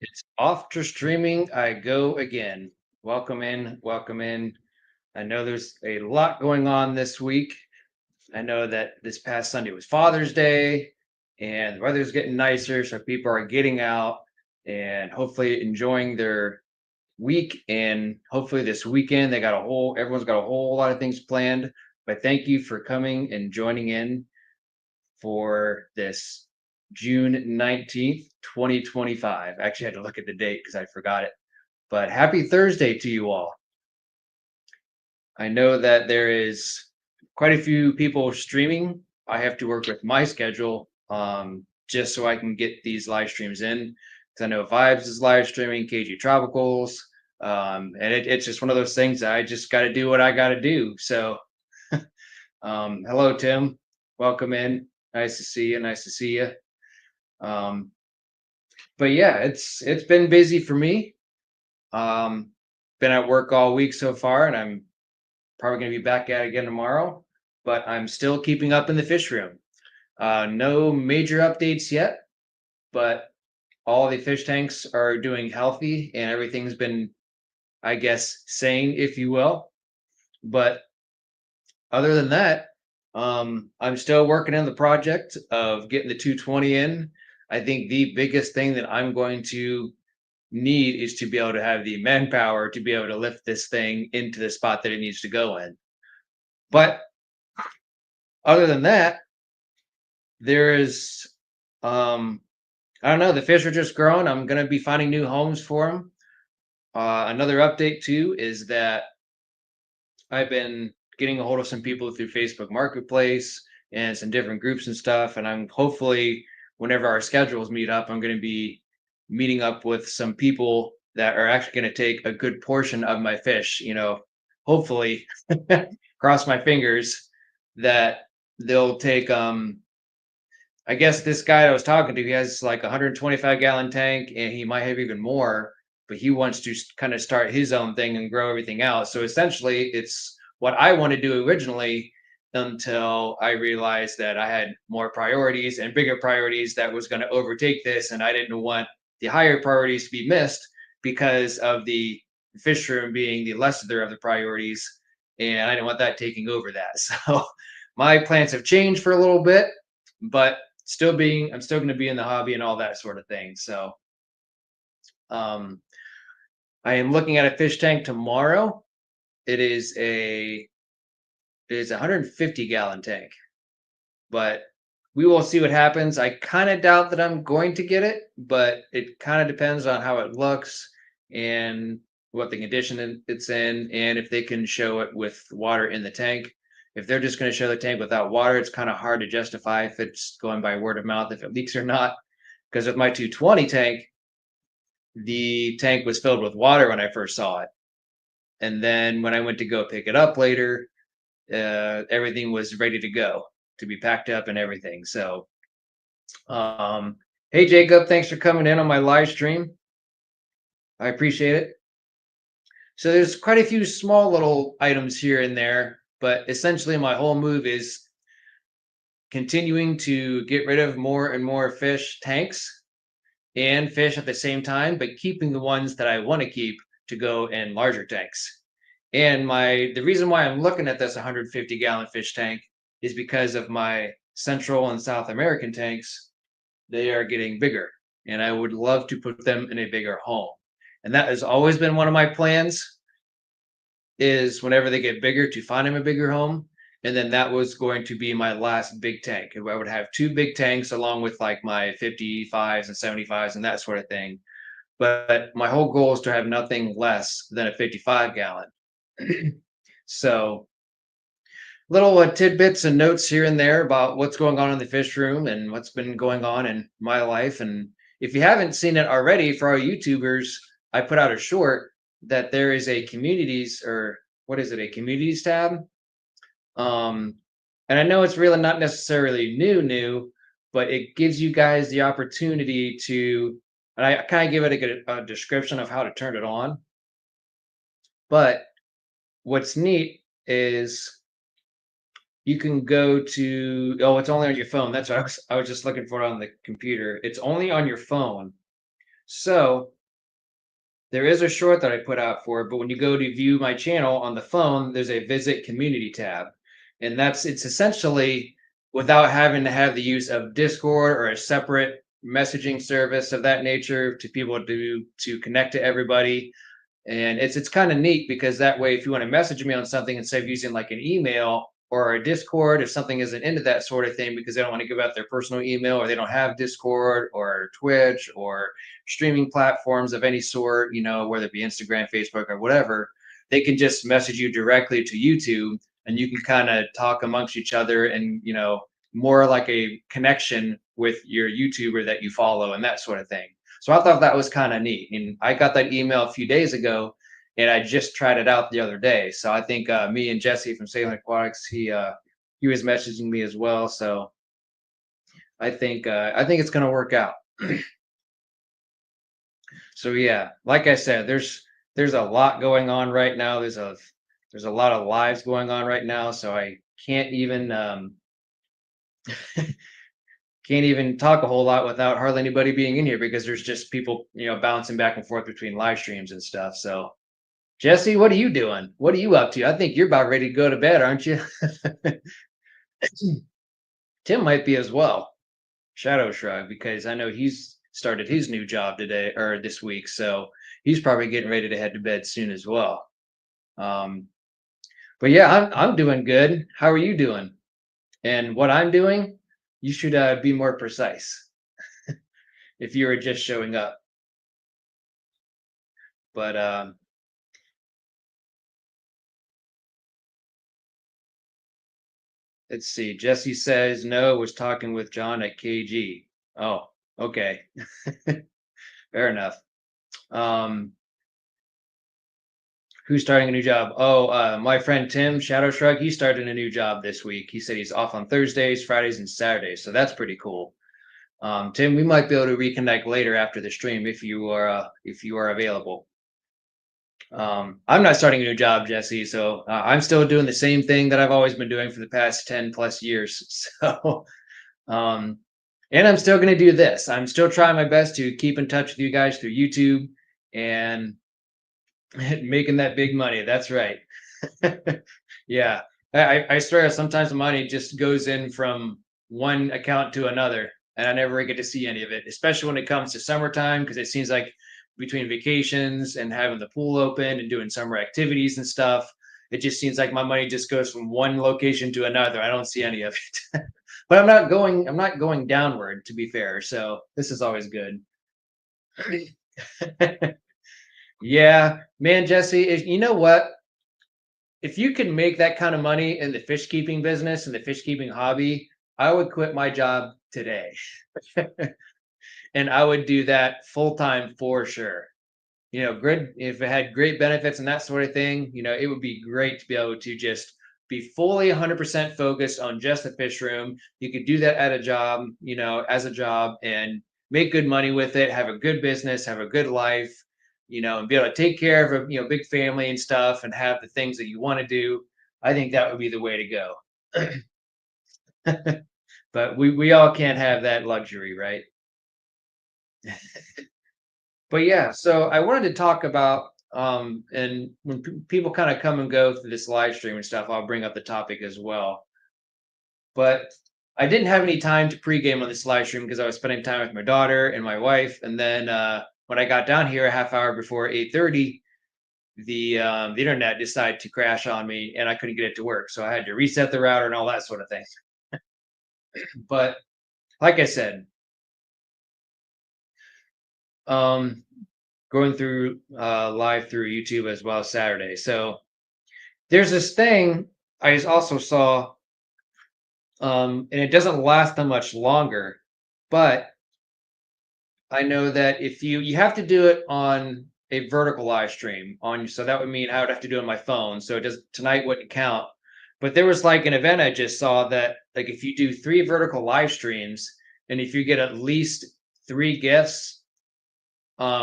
It's off to streaming. I go again. Welcome in. Welcome in. I know there's a lot going on this week. I know that this past Sunday was Father's Day and the weather's getting nicer. So people are getting out and hopefully enjoying their week. And hopefully this weekend, everyone's got a whole lot of things planned. But thank you for coming and joining in for this June 19th, 2025. I actually had to look at the date because I forgot it. But happy Thursday to you all. I know that there is quite a few people streaming. I have to work with my schedule just so I can get these live streams in. Because I know Vibes is live streaming, KG Tropicals. And it's just one of those things that I just got to do what I got to do. So, hello, Tim. Welcome in. Nice to see you. Nice to see you. Um, but yeah, it's been busy for me. Um, been at work all week so far, and I'm probably going to be back at it again tomorrow. But I'm still keeping up in the fish room. No major updates yet, but all the fish tanks are doing healthy, and everything's been, I guess, sane, if you will. But other than that, I'm still working on the project of getting the 220 in. I think the biggest thing that I'm going to need is to be able to have the manpower to be able to lift this thing into the spot that it needs to go in. But other than that, there is, I don't know, the fish are just growing. I'm going to be finding new homes for them. Another update too is that I've been getting a hold of some people through Facebook Marketplace and some different groups and stuff. And I'm hopefully, whenever our schedules meet up, I'm going to be meeting up with some people that are actually going to take a good portion of my fish. Hopefully, cross my fingers that they'll take. I guess this guy I was talking to, he has like a 125-gallon tank, and he might have even more, but he wants to kind of start his own thing and grow everything out. So essentially, it's what I want to do originally until I realized that I had more priorities and bigger priorities that was going to overtake this, and I didn't want the higher priorities to be missed because of the fish room being the lesser of the priorities, and I didn't want that taking over that. So my plans have changed for a little bit, but I'm still going to be in the hobby and all that sort of thing. So um I am looking at a fish tank tomorrow. It is a 150-gallon tank, but we will see what happens. I kind of doubt that I'm going to get it, but it kind of depends on how it looks and what the condition it's in, and if they can show it with water in the tank. If they're just going to show the tank without water, it's kind of hard to justify if it's going by word of mouth, if it leaks or not. Because with my 220 tank, the tank was filled with water when I first saw it. And then when I went to go pick it up later, everything was ready to go to be packed up and everything. So, hey, Jacob, thanks for coming in on my live stream. I appreciate it. So, there's quite a few small little items here and there, but essentially, my whole move is continuing to get rid of more and more fish tanks and fish at the same time, but keeping the ones that I want to keep to go in larger tanks. And the reason why I'm looking at this 150-gallon fish tank is because of my Central and South American tanks. They are getting bigger, and I would love to put them in a bigger home. And that has always been one of my plans, is whenever they get bigger to find them a bigger home. And then that was going to be my last big tank. I would have two big tanks along with like my 55s and 75s and that sort of thing. But my whole goal is to have nothing less than a 55-gallon. So little tidbits and notes here and there about what's going on in the fish room and what's been going on in my life. And if you haven't seen it already, for our YouTubers, I put out a short that there is a communities, or what is it, a communities tab. Um, and I know it's really not necessarily new, but it gives you guys the opportunity to, and I kind of give it a description of how to turn it on. But what's neat is you can go to, oh, it's only on your phone. That's what I was just looking for it on the computer. It's only on your phone. So there is a short that I put out for it, but when you go to view my channel on the phone, there's a visit community tab. And it's essentially without having to have the use of Discord or a separate messaging service of that nature to people to connect to everybody. And it's kind of neat because that way, if you want to message me on something instead of using like an email or a Discord, if something isn't into that sort of thing because they don't want to give out their personal email or they don't have Discord or Twitch or streaming platforms of any sort, whether it be Instagram, Facebook, or whatever, they can just message you directly to YouTube and you can kind of talk amongst each other and, more like a connection with your YouTuber that you follow and that sort of thing. So I thought that was kind of neat. And I got that email a few days ago and I just tried it out the other day. So I think me and Jesse from Salem Aquatics, he was messaging me as well. So I think it's gonna work out. So yeah, like I said, there's a lot going on right now. There's a lot of lives going on right now. So I can't even can't even talk a whole lot without hardly anybody being in here because there's just people, bouncing back and forth between live streams and stuff. So Jesse, what are you doing? What are you up to? I think you're about ready to go to bed, aren't you? Tim might be as well. Shadow Shrug, because I know he's started his new job today or this week, so he's probably getting ready to head to bed soon as well. Um, but yeah, I'm doing good. How are you doing? And what I'm doing, you should be more precise if you were just showing up. But let's see. Jesse says no. Was talking with John at KG. Oh, okay, fair enough. Um, who's starting a new job? Oh, my friend Tim, Shadow Shrug, he's starting a new job this week. He said he's off on Thursdays, Fridays, and Saturdays. So that's pretty cool. Tim, we might be able to reconnect later after the stream if you are available. I'm not starting a new job, Jesse. So I'm still doing the same thing that I've always been doing for the past 10 plus years. So um, and I'm still going to do this. I'm still trying my best to keep in touch with you guys through YouTube and making that big money. That's right. Yeah. I swear sometimes the money just goes in from one account to another and I never get to see any of it, especially when it comes to summertime, because it seems like between vacations and having the pool open and doing summer activities and stuff, it just seems like my money just goes from one location to another. I don't see any of it. But I'm not going downward, to be fair. So this is always good. Yeah, man, Jesse, you know what? If you can make that kind of money in the fish keeping business and the fish keeping hobby, I would quit my job today. And I would do that full time for sure. Good if it had great benefits and that sort of thing, it would be great to be able to just be fully 100% focused on just the fish room. You could do that at a job, as a job and make good money with it, have a good business, have a good life, and be able to take care of a, big family and stuff and have the things that you want to do. I think that would be the way to go. But we all can't have that luxury, right? But yeah, so I wanted to talk about and when people kind of come and go through this live stream and stuff, I'll bring up the topic as well. But I didn't have any time to pregame on this live stream because I was spending time with my daughter and my wife. And then when I got down here a half hour before 8:30, the internet decided to crash on me and I couldn't get it to work. So I had to reset the router and all that sort of thing. But like I said, um, going through live through YouTube as well Saturday. So there's this thing I also saw, and it doesn't last that much longer, but I know that if you have to do it on a vertical live stream on, so that would mean I would have to do it on my phone. So it does tonight wouldn't count. But there was like an event I just saw that like if you do 3 vertical live streams and if you get at least 3 gifts,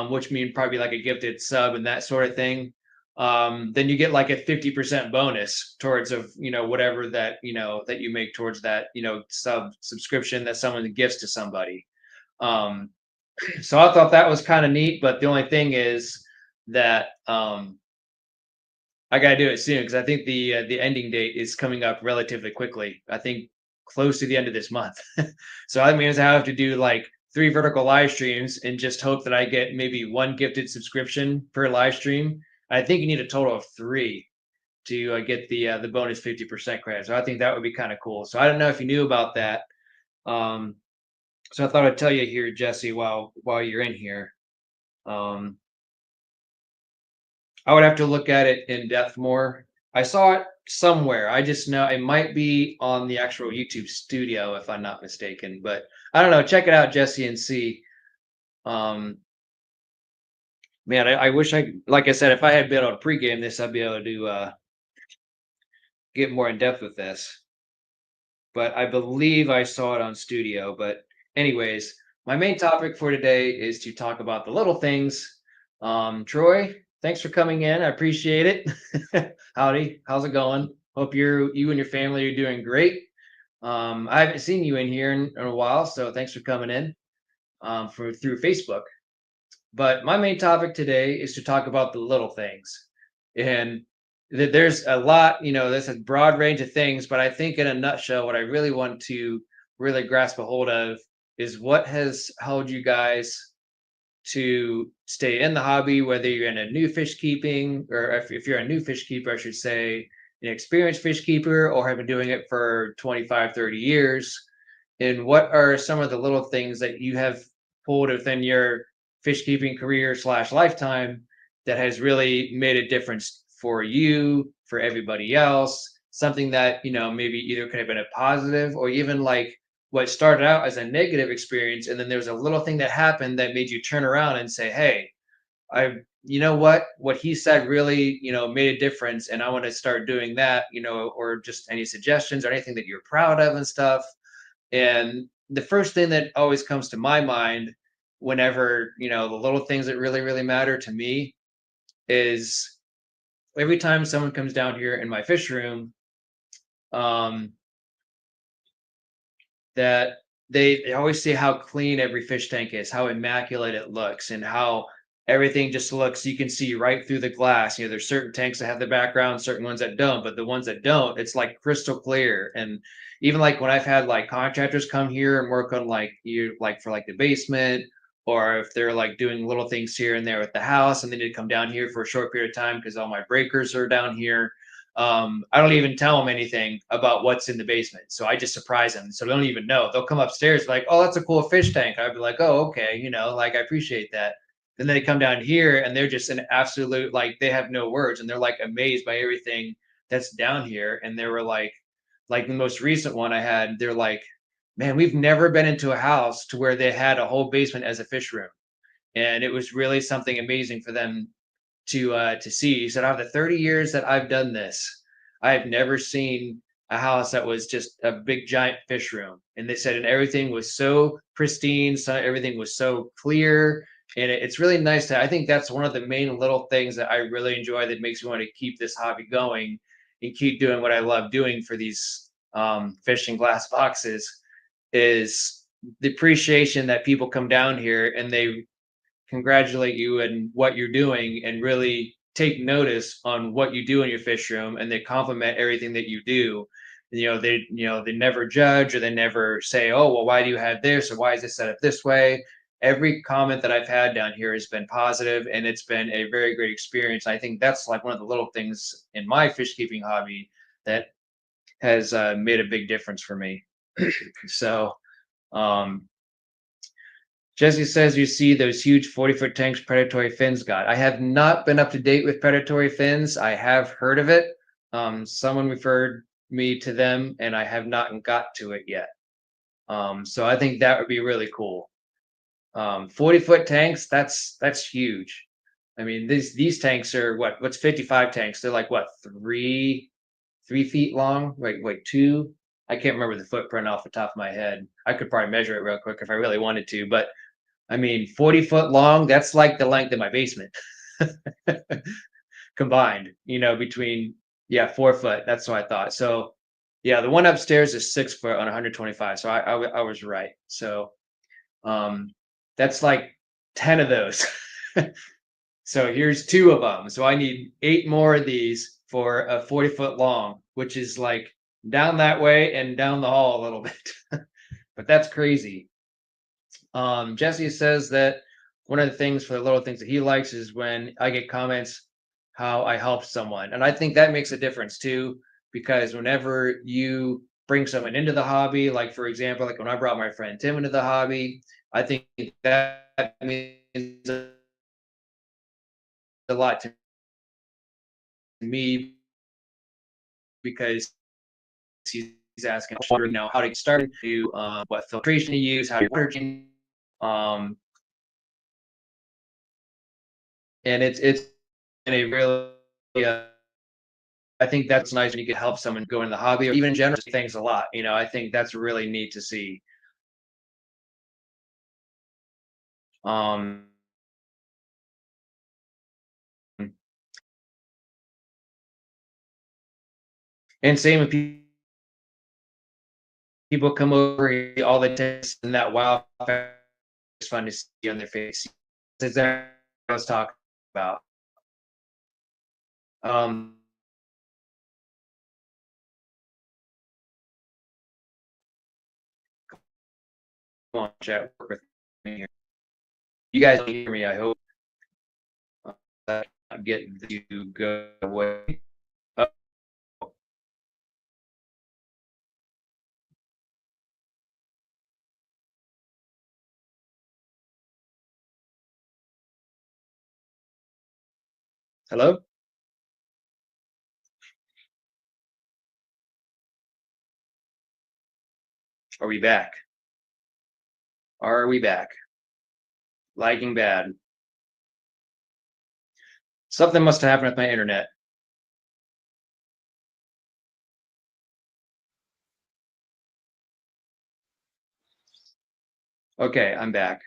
which mean probably like a gifted sub and that sort of thing, then you get like a 50% bonus towards of whatever that that you make towards that subscription that someone gifts to somebody. Um, so I thought that was kind of neat, but the only thing is that I gotta do it soon because I think the ending date is coming up relatively quickly. I think close to the end of this month. So that means I have to do like 3 vertical live streams and just hope that I get maybe one gifted subscription per live stream. I think you need a total of three to get the bonus 50% credit. So I think that would be kind of cool. So I don't know if you knew about that. Um, so I thought I'd tell you here, Jesse, while you're in here. Um, I would have to look at it in depth more. I saw it somewhere. I just know it might be on the actual YouTube studio if I'm not mistaken. But I don't know. Check it out, Jesse, and see. Um, man, I wish like I said, if I had been able to pregame this, I'd be able to get more in depth with this. But I believe I saw it on studio. But anyways, my main topic for today is to talk about the little things. Troy, thanks for coming in. I appreciate it. Howdy, how's it going? Hope you and your family are doing great. I haven't seen you in here in a while, so thanks for coming in for through Facebook. But my main topic today is to talk about the little things. And there's a lot, there's a broad range of things, but I think in a nutshell, what I really want to really grasp a hold of is what has held you guys to stay in the hobby, whether you're in a new fish keeping, or if you're a new fish keeper, I should say, an experienced fish keeper, or have been doing it for 25, 30 years. And what are some of the little things that you have pulled within your fish keeping career slash lifetime that has really made a difference for you, for everybody else? Something that, maybe either could have been a positive or even like what started out as a negative experience. And then there was a little thing that happened that made you turn around and say, hey, I, what he said really, made a difference. And I want to start doing that, or just any suggestions or anything that you're proud of and stuff. And the first thing that always comes to my mind whenever, the little things that really, really matter to me is every time someone comes down here in my fish room, um, that they always say how clean every fish tank is, how immaculate it looks, and how everything just looks, you can see right through the glass. There's certain tanks that have the background, certain ones that don't, but the ones that don't, it's like crystal clear. And even like when I've had like contractors come here and work on like for like the basement, or if they're like doing little things here and there with the house and they need to come down here for a short period of time because all my breakers are down here. I don't even tell them anything about what's in the basement. So I just surprise them. So they don't even know. They'll come upstairs like, oh, that's a cool fish tank. I'd be like, oh, okay. Like I appreciate that. Then they come down here and they're just an absolute, like they have no words and they're like amazed by everything that's down here. And they were like the most recent one I had, they're like, man, we've never been into a house to where they had a whole basement as a fish room. And it was really something amazing for them to see. He said, out of the 30 years that I've done this, I have never seen a house that was just a big giant fish room. And they said, and everything was so pristine, so everything was so clear. And it's really nice to, I think that's one of the main little things that I really enjoy that makes me want to keep this hobby going and keep doing what I love doing for these fish and glass boxes is the appreciation that people come down here and they congratulate you and what you're doing and really take notice on what you do in your fish room and they compliment everything that you do. They never judge or they never say, oh, well, why do you have this or why is this set up this way? Every comment that I've had down here has been positive and it's been a very great experience. I think that's like one of the little things in my fish keeping hobby that has made a big difference for me. So um, Jesse says you see those huge 40-foot tanks predatory fins got. I have not been up to date with predatory fins. I have heard of it. Someone referred me to them and I have not got to it yet. So I think that would be really cool. 40-foot tanks, that's huge. I mean, these tanks are what's 55 tanks? They're like what, 3 feet long? Wait, two? I can't remember the footprint off the top of my head. I could probably measure it real quick if I really wanted to, but I mean, 40 foot long, that's like the length of my basement. combined, between, yeah, 4 foot. That's what I thought. So, yeah, the one upstairs is 6 foot on 125. So I was right. So, um, that's like 10 of those. So here's two of them. So I need eight more of these for a 40-foot long, which is like down that way and down the hall a little bit. But that's crazy. Jesse says that one of the things for the little things that he likes is when I get comments how I helped someone. And I think that makes a difference too, because whenever you bring someone into the hobby, like for example, like when I brought my friend Tim into the hobby, I think that means a lot to me because he's asking, how to get started, to what filtration to use, how to water change, um, and it's in a really I think that's nice when you can help someone go in the hobby or even in general things a lot. I think that's really neat to see. Um, and same with people come over all the time and that wow factor is fun to see on their face. Is that what I was talking about? Um, Come on, chat, work with me here. You guys can hear me, I hope. I'm getting to go away. Oh, hello? Are we back? Are we back? Lagging bad. Something must have happened with my internet. Okay, I'm back.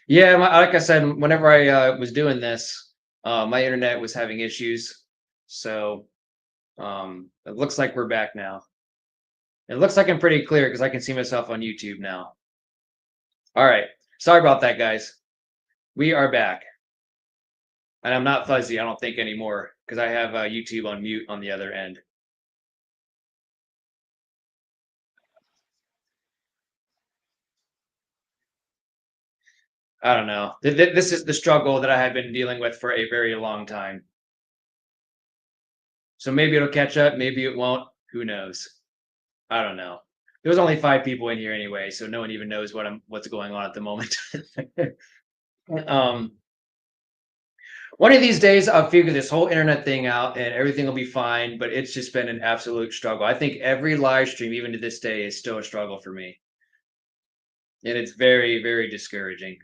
Yeah, like I said, whenever I was doing this, my internet was having issues. So it looks like we're back now. It looks like I'm pretty clear because I can see myself on YouTube now. All right. Sorry about that, guys. We are back. And I'm not fuzzy, I don't think anymore, because I have YouTube on mute on the other end. I don't know. This is the struggle that I have been dealing with for a very long time. So maybe it'll catch up, maybe it won't. Who knows? I don't know. There's only 5 people in here anyway, so no one even knows what's going on at the moment. um, One of these days, I'll figure this whole internet thing out, and everything will be fine. But it's just been an absolute struggle. I think every live stream, even to this day, is still a struggle for me, and it's very, very discouraging.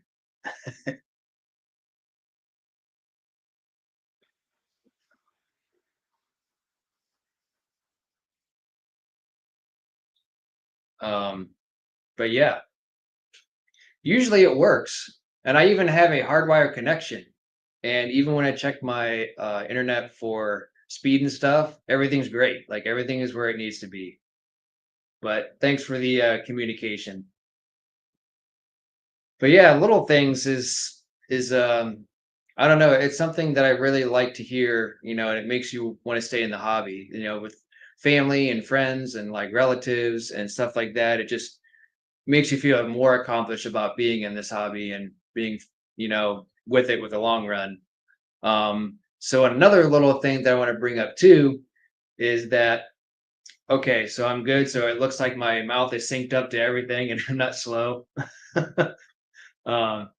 Um, but yeah, usually it works, and I even have a hardwired connection. And even when I check my internet for speed and stuff, everything's great. Like everything is where it needs to be. But thanks for the communication. But yeah, little things is I don't know, it's something that I really like to hear, and it makes you want to stay in the hobby, with family and friends and like relatives and stuff like that. It just makes you feel more accomplished about being in this hobby and being, with it with the long run. So another little thing that I want to bring up too is that okay, so I'm good. So it looks like my mouth is synced up to everything and I'm not slow. um,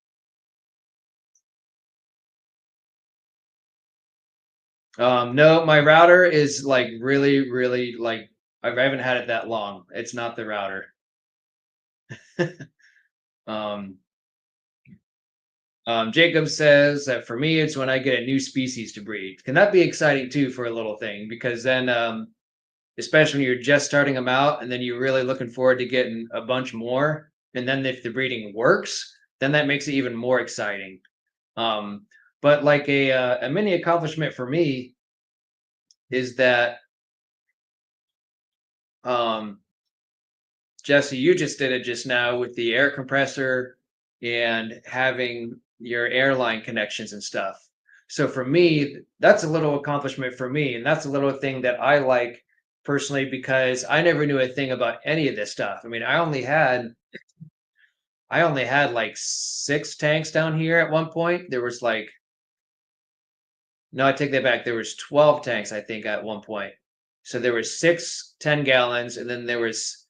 no, my router is like really, really like I haven't had it that long. It's not the router. um, Jacob says that for me, it's when I get a new species to breed. Can that be exciting too for a little thing? Because then, especially when you're just starting them out, and then you're really looking forward to getting a bunch more, and then if the breeding works, then that makes it even more exciting. Um, But like a mini accomplishment for me is that um, Jesse, you just did it just now with the air compressor and having your airline connections and stuff. So for me, that's a little accomplishment for me, and that's a little thing that I like personally because I never knew a thing about any of this stuff. I mean, I only had like 6 tanks down here at one point. There was like no, I take that back. There was 12 tanks, I think, at one point. So there was 6 10 gallons, and then there was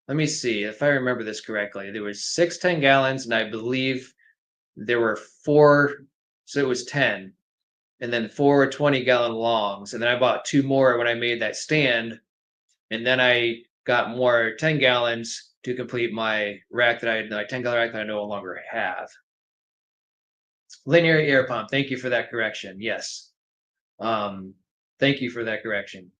let me see if I remember this correctly. There was 6 10 gallons, and I believe there were four, so it was 10, and then four 20-gallon longs. And then I bought two more when I made that stand, and then I got more 10 gallons to complete my 10-gallon rack that I no longer have. Linear air pump. Thank you for that correction. Yes. Um, thank you for that correction.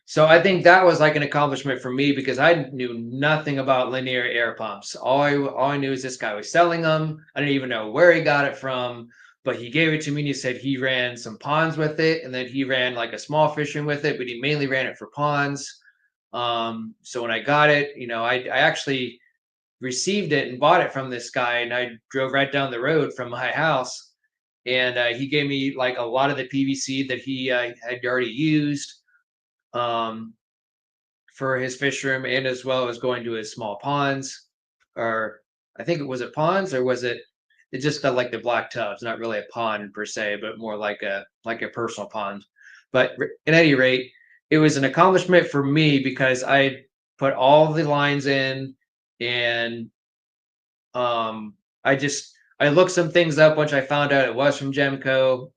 So I think that was like an accomplishment for me because I knew nothing about linear air pumps. All I knew is this guy was selling them. I didn't even know where he got it from, but he gave it to me and he said he ran some ponds with it and then he ran like a small fishing with it, but he mainly ran it for ponds. So when I got it, I actually received it and bought it from this guy and I drove right down the road from my house and he gave me like a lot of the PVC that he had already used. Um, for his fish room and as well as going to his small ponds or I think it was it ponds or was it just got like the black tubs, not really a pond per se, but more like a personal pond. But at any rate, it was an accomplishment for me because I put all the lines in and I looked some things up once I found out it was from Gemco,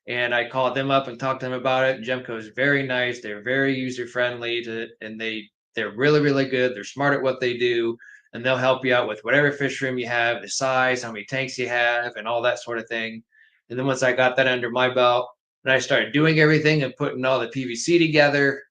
and I called them up and talked to them about it. Gemco is very nice. They're very user friendly and they're really really good. They're smart at what they do, and they'll help you out with whatever fish room you have, the size, how many tanks you have, and all that sort of thing. And then once I got that under my belt, and I started doing everything and putting all the PVC together,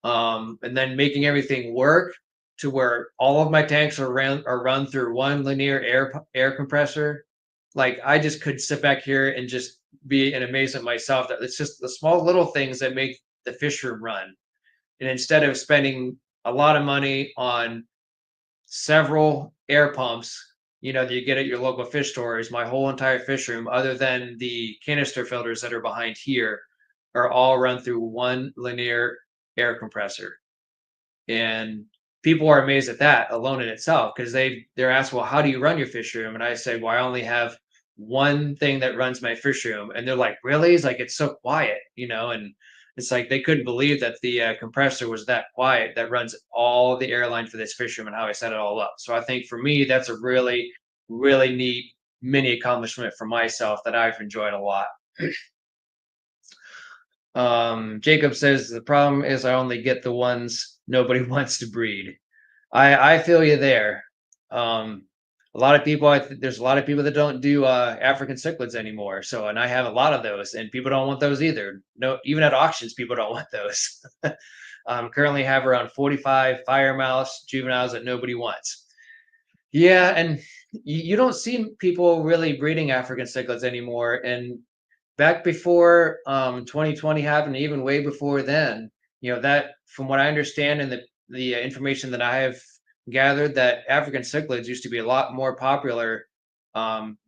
and then making everything work to where all of my tanks are run through one linear air compressor. Like I just could sit back here and just be in amazement myself that it's just the small little things that make the fish room run. And instead of spending a lot of money on several air pumps, that you get at your local fish stores, my whole entire fish room, other than the canister filters that are behind here, are all run through one linear air compressor. And people are amazed at that alone in itself because they're asked, well, how do you run your fish room? And I say, well, I only have one thing that runs my fish room. And they're like, really? It's like it's so quiet, and it's like they couldn't believe that the compressor was that quiet that runs all the airline for this fish room and how I set it all up. So I think for me, that's a really, really neat mini accomplishment for myself that I've enjoyed a lot. Jacob says the problem is I only get the ones nobody wants to breed. I feel you there. Um, a lot of people, there's a lot of people that don't do African cichlids anymore. So, and I have a lot of those, and people don't want those either. No, even at auctions, people don't want those. Currently have around 45 fire mouse juveniles that nobody wants. Yeah, and you don't see people really breeding African cichlids anymore. And back before 2020 happened, even way before then, that from what I understand and the information that I have gathered, that African cichlids used to be a lot more popular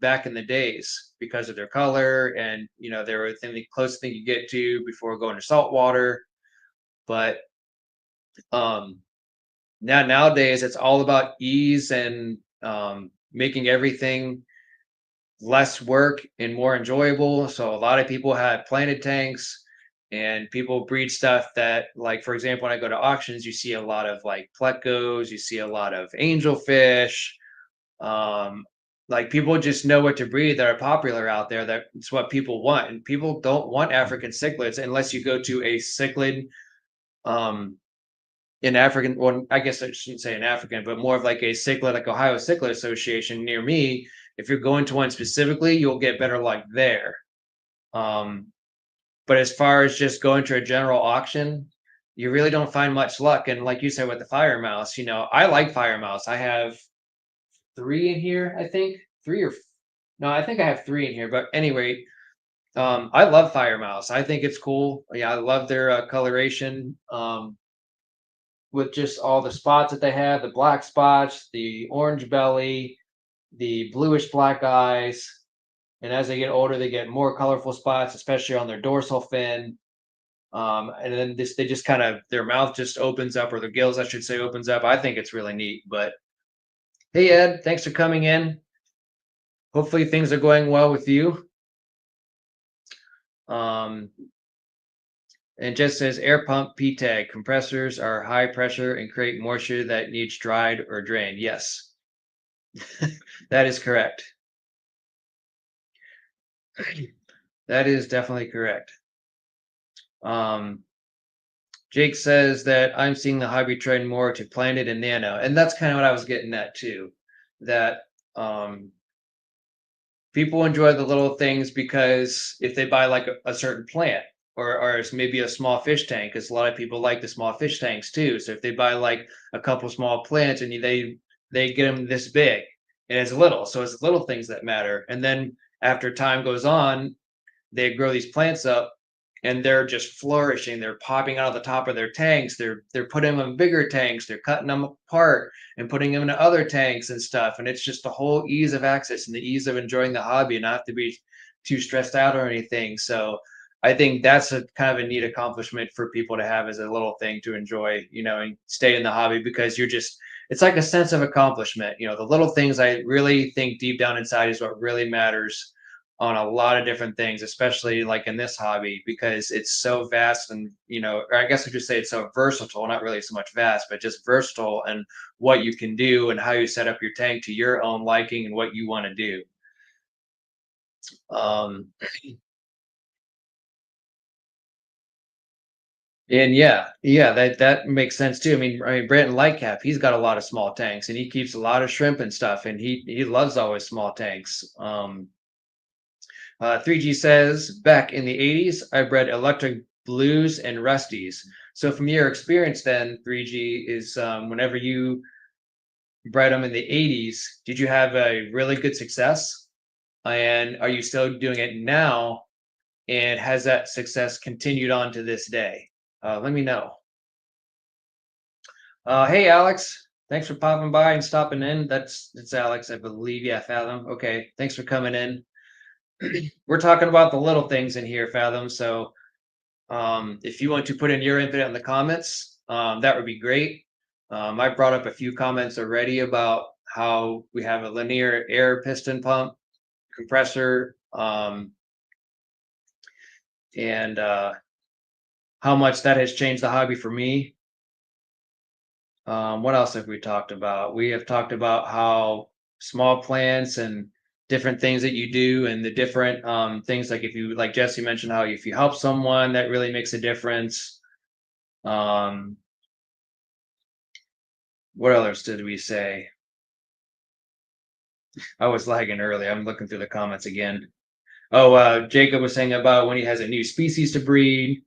back in the days because of their color and they were the closest thing you get to before going to saltwater. But um, nowadays it's all about ease and making everything less work and more enjoyable. So a lot of people have planted tanks and people breed stuff that, like, for example, when I go to auctions, you see a lot of like plecos, you see a lot of angelfish. Um, like people just know what to breed that are popular out there. That's what people want. And people don't want African cichlids unless you go to a cichlid um in African, well, I guess I shouldn't say in African, but more of like a cichlid, like Ohio Cichlid Association near me. If you're going to one specifically, you'll get better luck there. Um, but as far as just going to a general auction, you really don't find much luck. And like you said with the fire mouse, I like fire mouse. I have three in here, I think, three or no, I think I have three in here. But anyway, I love fire mouse. I think it's cool. Yeah, I love their coloration. With just all the spots that they have, the black spots, the orange belly, the bluish black eyes. And as they get older, they get more colorful spots, especially on their dorsal fin. And then they just kind of their mouth just opens up, or their gills, I should say, opens up. I think it's really neat. But hey, Ed, thanks for coming in. Hopefully things are going well with you. Um, and just says air pump P tag compressors are high pressure and create moisture that needs dried or drained. Yes, that is correct. That is definitely correct. Um, Jake says that I'm seeing the hobby trend more to planted and nano, and that's kind of what I was getting at too. That um, people enjoy the little things because if they buy like a certain plant or it's maybe a small fish tank, because a lot of people like the small fish tanks too. So if they buy like a couple small plants and they get them this big, and it's little, so it's little things that matter. And then after time goes on, they grow these plants up and they're just flourishing. They're popping out of the top of their tanks. They're putting them in bigger tanks. They're cutting them apart and putting them into other tanks and stuff. And it's just the whole ease of access and the ease of enjoying the hobby and not have to be too stressed out or anything. So I think that's a kind of a neat accomplishment for people to have as a little thing to enjoy, and stay in the hobby because it's like a sense of accomplishment. The little things I really think deep down inside is what really matters on a lot of different things, especially like in this hobby, because it's so vast and, or I guess I should say it's so versatile, not really so much vast, but just versatile and what you can do and how you set up your tank to your own liking and what you want to do. Um, and yeah, that makes sense too. I mean, Brandon Lightcap, he's got a lot of small tanks and he keeps a lot of shrimp and stuff, and he loves always small tanks. 3G says, back in the 80s, I bred electric blues and rusties. So, from your experience, then, 3G is whenever you bred them in the 80s, did you have a really good success? And are you still doing it now? And has that success continued on to this day? Let me know. Hey, Alex. Thanks for popping by and stopping in. That's Alex, I believe. Yeah, Fathom. Okay. Thanks for coming in. We're talking about the little things in here, Fathom. So if you want to put in your input in the comments, that would be great. I brought up a few comments already about how we have a linear air piston pump compressor, and how much that has changed the hobby for me. What else have we talked about? We have talked about how small plants and different things that you do and the different things, like if you, like Jesse mentioned, how if you help someone that really makes a difference. um, what else did we say? I was lagging early. I'm looking through the comments again. Oh, Jacob was saying about when he has a new species to breed.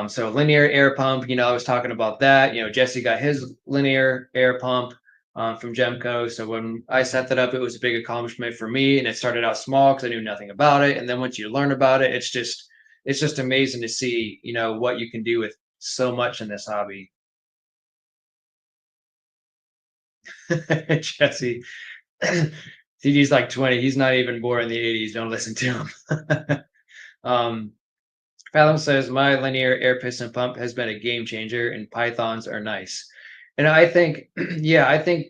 So linear air pump, I was talking about that. Jesse got his linear air pump from Gemco. So when I set that up, it was a big accomplishment for me. And it started out small because I knew nothing about it. And then once you learn about it, it's just amazing to see, what you can do with so much in this hobby. Jesse, CG's like 20. He's not even born in the 80s. Don't listen to him. um, Fathom says, my linear air piston pump has been a game changer and pythons are nice. And I think, yeah, I think,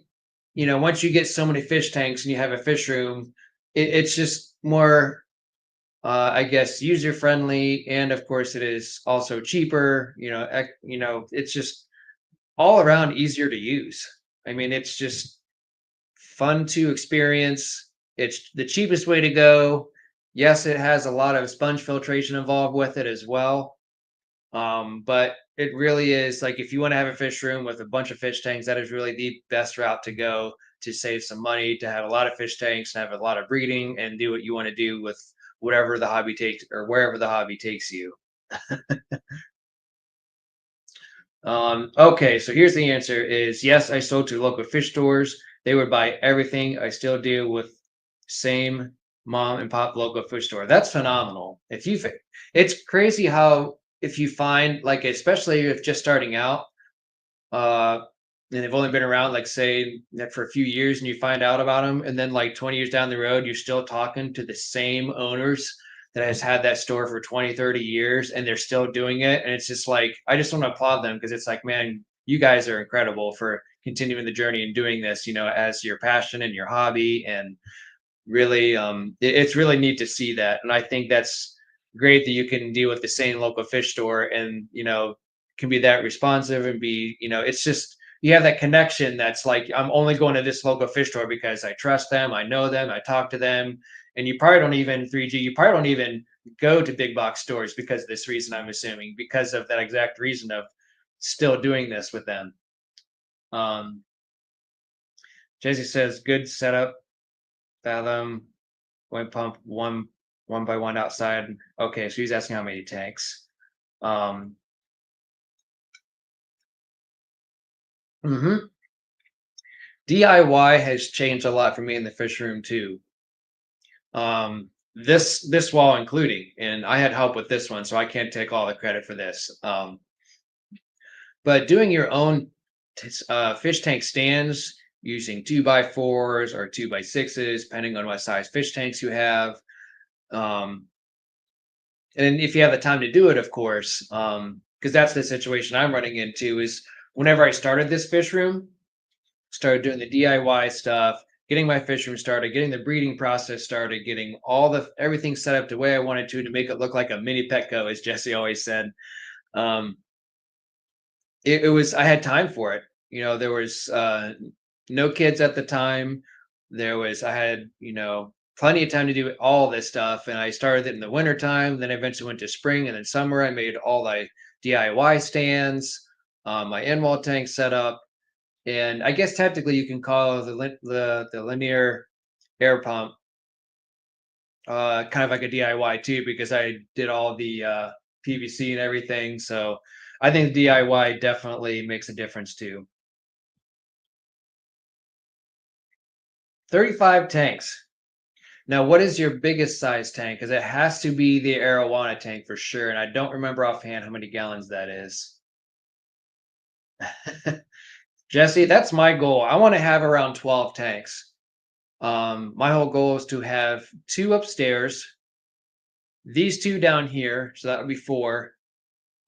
once you get so many fish tanks and you have a fish room, it's just more, I guess, user friendly. And of course, it is also cheaper. It's just all around easier to use. I mean, it's just fun to experience. It's the cheapest way to go. Yes, it has a lot of sponge filtration involved with it as well. But it really is like if you want to have a fish room with a bunch of fish tanks, that is really the best route to go to save some money, to have a lot of fish tanks, and have a lot of breeding, and do what you want to do with whatever the hobby takes or wherever the hobby takes you. Okay, so here's the answer is yes, I sold to local fish stores. They would buy everything. I still do with same mom and pop local food store. That's phenomenal. It's crazy how if you find like especially if just starting out, uh, and they've only been around like say like, for a few years, and you find out about them, and then like 20 years down the road, you're still talking to the same owners that has had that store for 20, 30 years, and they're still doing it. And it's just like I just want to applaud them because it's like, man, you guys are incredible for continuing the journey and doing this, as your passion and your hobby. And really it's really neat to see that. And I think that's great that you can deal with the same local fish store and can be that responsive and be it's just you have that connection that's like I'm only going to this local fish store because I trust them, I know them, I talk to them. And you probably don't even 3G, you probably don't even go to big box stores because of this reason, I'm assuming, because of that exact reason of still doing this with them. um Jesse says good setup, Fathom. Point pump one by one outside. Okay, so he's asking how many tanks. Um, mhm. DIY has changed a lot for me in the fish room too. This wall including, and I had help with this one, so I can't take all the credit for this. But doing your own fish tank stands using 2x4s or 2x6s, depending on what size fish tanks you have. Um, and if you have the time to do it, of course, because that's the situation I'm running into is whenever I started this fish room, started doing the DIY stuff, getting my fish room started, getting the breeding process started, getting all the everything set up the way I wanted to make it look like a mini Petco, as Jesse always said. Um, it was I had time for it. There was no kids at the time. I had plenty of time to do all this stuff, and I started it in the winter time. Then I eventually went to spring, and then summer. I made all my DIY stands, my in wall tank set up, and I guess technically you can call the linear air pump kind of like a DIY too, because I did all the PVC and everything. So I think DIY definitely makes a difference too. 35 tanks. Now, what is your biggest size tank? Because it has to be the arowana tank for sure. And I don't remember offhand how many gallons that is. Jesse, that's my goal. I want to have around 12 tanks. My whole goal is to have two upstairs, these two down here. So that would be four.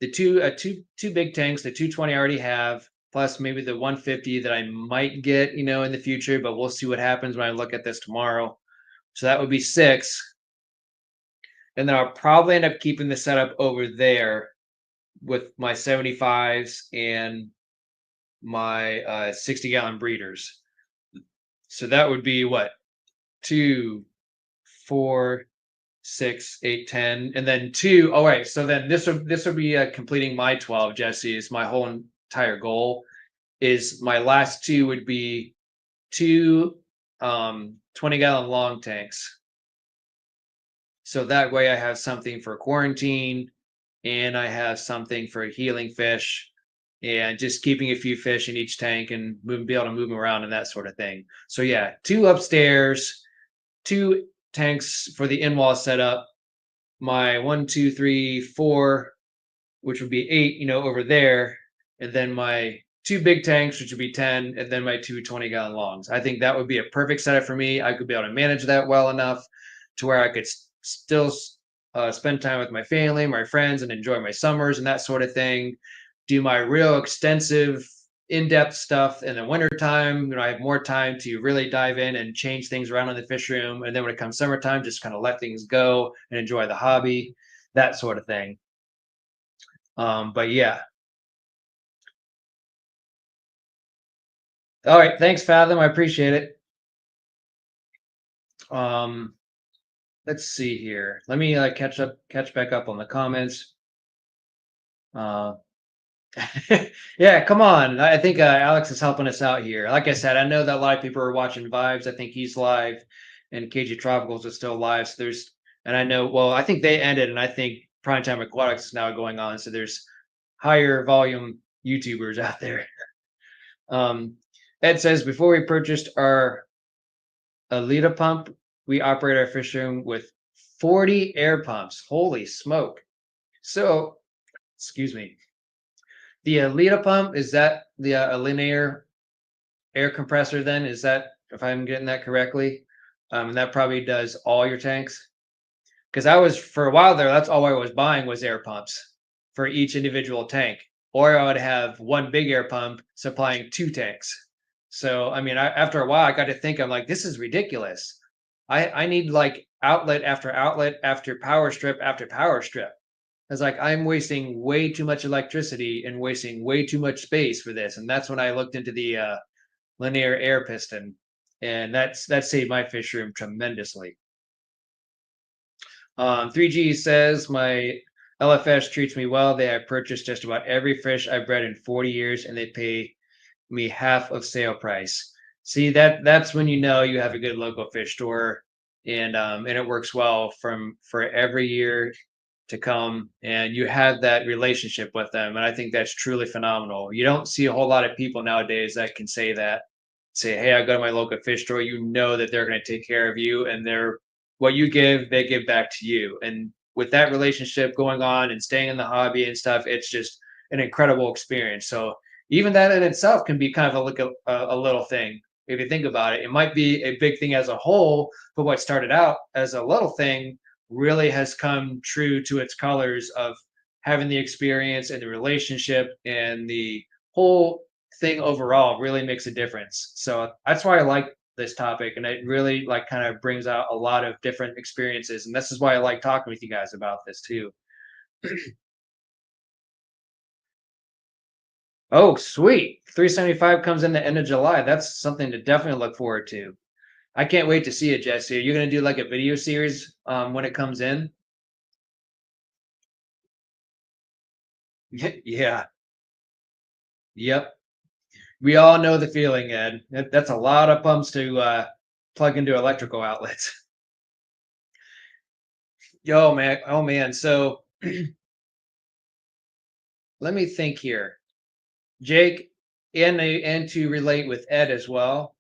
The two big tanks, the 220 I already have, plus maybe the 150 that I might get, in the future, but we'll see what happens when I look at this tomorrow. So that would be six. And then I'll probably end up keeping the setup over there with my 75s and my 60-gallon breeders. So that would be what? Two, four, 6, 8, 10, and then two. Oh, right. So then this would be completing my 12, Jesse, is my whole entire goal. Is my last two would be two 20-gallon long tanks. So that way I have something for quarantine and I have something for healing fish and just keeping a few fish in each tank and be able to move them around and that sort of thing. So yeah, two upstairs, two tanks for the in-wall setup, my 1, 2, 3, 4, which would be 8, over there, and then my two big tanks, which would be 10, and then my two 20-gallon longs. I think that would be a perfect setup for me. I could be able to manage that well enough to where I could still spend time with my family, my friends, and enjoy my summers and that sort of thing. Do my real extensive, in-depth stuff in the wintertime. I have more time to really dive in and change things around in the fish room. And then when it comes summertime, just kind of let things go and enjoy the hobby, that sort of thing. But yeah. All right. Thanks, Fathom. I appreciate it. Um, let's see here. Let me catch back up on the comments. Uh, yeah, come on. I think Alex is helping us out here. Like I said, I know that a lot of people are watching Vibes. I think he's live, and KG Tropicals is still live. So and I know, well, I think they ended, and I think Primetime Aquatics is now going on. So there's higher volume YouTubers out there. Um, Ed says, before we purchased our Alita pump, we operate our fish room with 40 air pumps. Holy smoke. So, excuse me. The Alita pump, is that the a linear air compressor then? Is that, if I'm getting that correctly? And that probably does all your tanks? Because I was, for a while there, that's all I was buying was air pumps for each individual tank. Or I would have one big air pump supplying two tanks. So, I mean, after a while, I got to think, I'm like, this is ridiculous. I need like outlet after power strip after power strip. It's like I'm wasting way too much electricity and wasting way too much space for this. And that's when I looked into the linear air piston, and that saved my fish room tremendously. 3G says my LFS treats me well. They have purchased just about every fish I've bred in 40 years, and they pay me half of sale price. See, that's when you know you have a good local fish store, and it works well from for every year to come, and you have that relationship with them, and I think that's truly phenomenal. You don't see a whole lot of people nowadays that can say that. Say, hey, I go to my local fish store. You know that they're going to take care of you, and they're what you give, they give back to you. And with that relationship going on and staying in the hobby and stuff, it's just an incredible experience. So even that in itself can be kind of a little thing. If you think about it, it might be a big thing as a whole, but what started out as a little thing really has come true to its colors of having the experience and the relationship and the whole thing overall really makes a difference. So that's why I like this topic, and it really like kind of brings out a lot of different experiences, and this is why I like talking with you guys about this too. Oh, sweet. 375 comes in the end of July. That's something to definitely look forward to. I can't wait to see it, Jesse. Are you going to do like a video series when it comes in? Yeah. Yep. We all know the feeling, Ed. That's a lot of pumps to plug into electrical outlets. Yo, man. Oh, man. So let me think here. Jake, and to relate with Ed as well,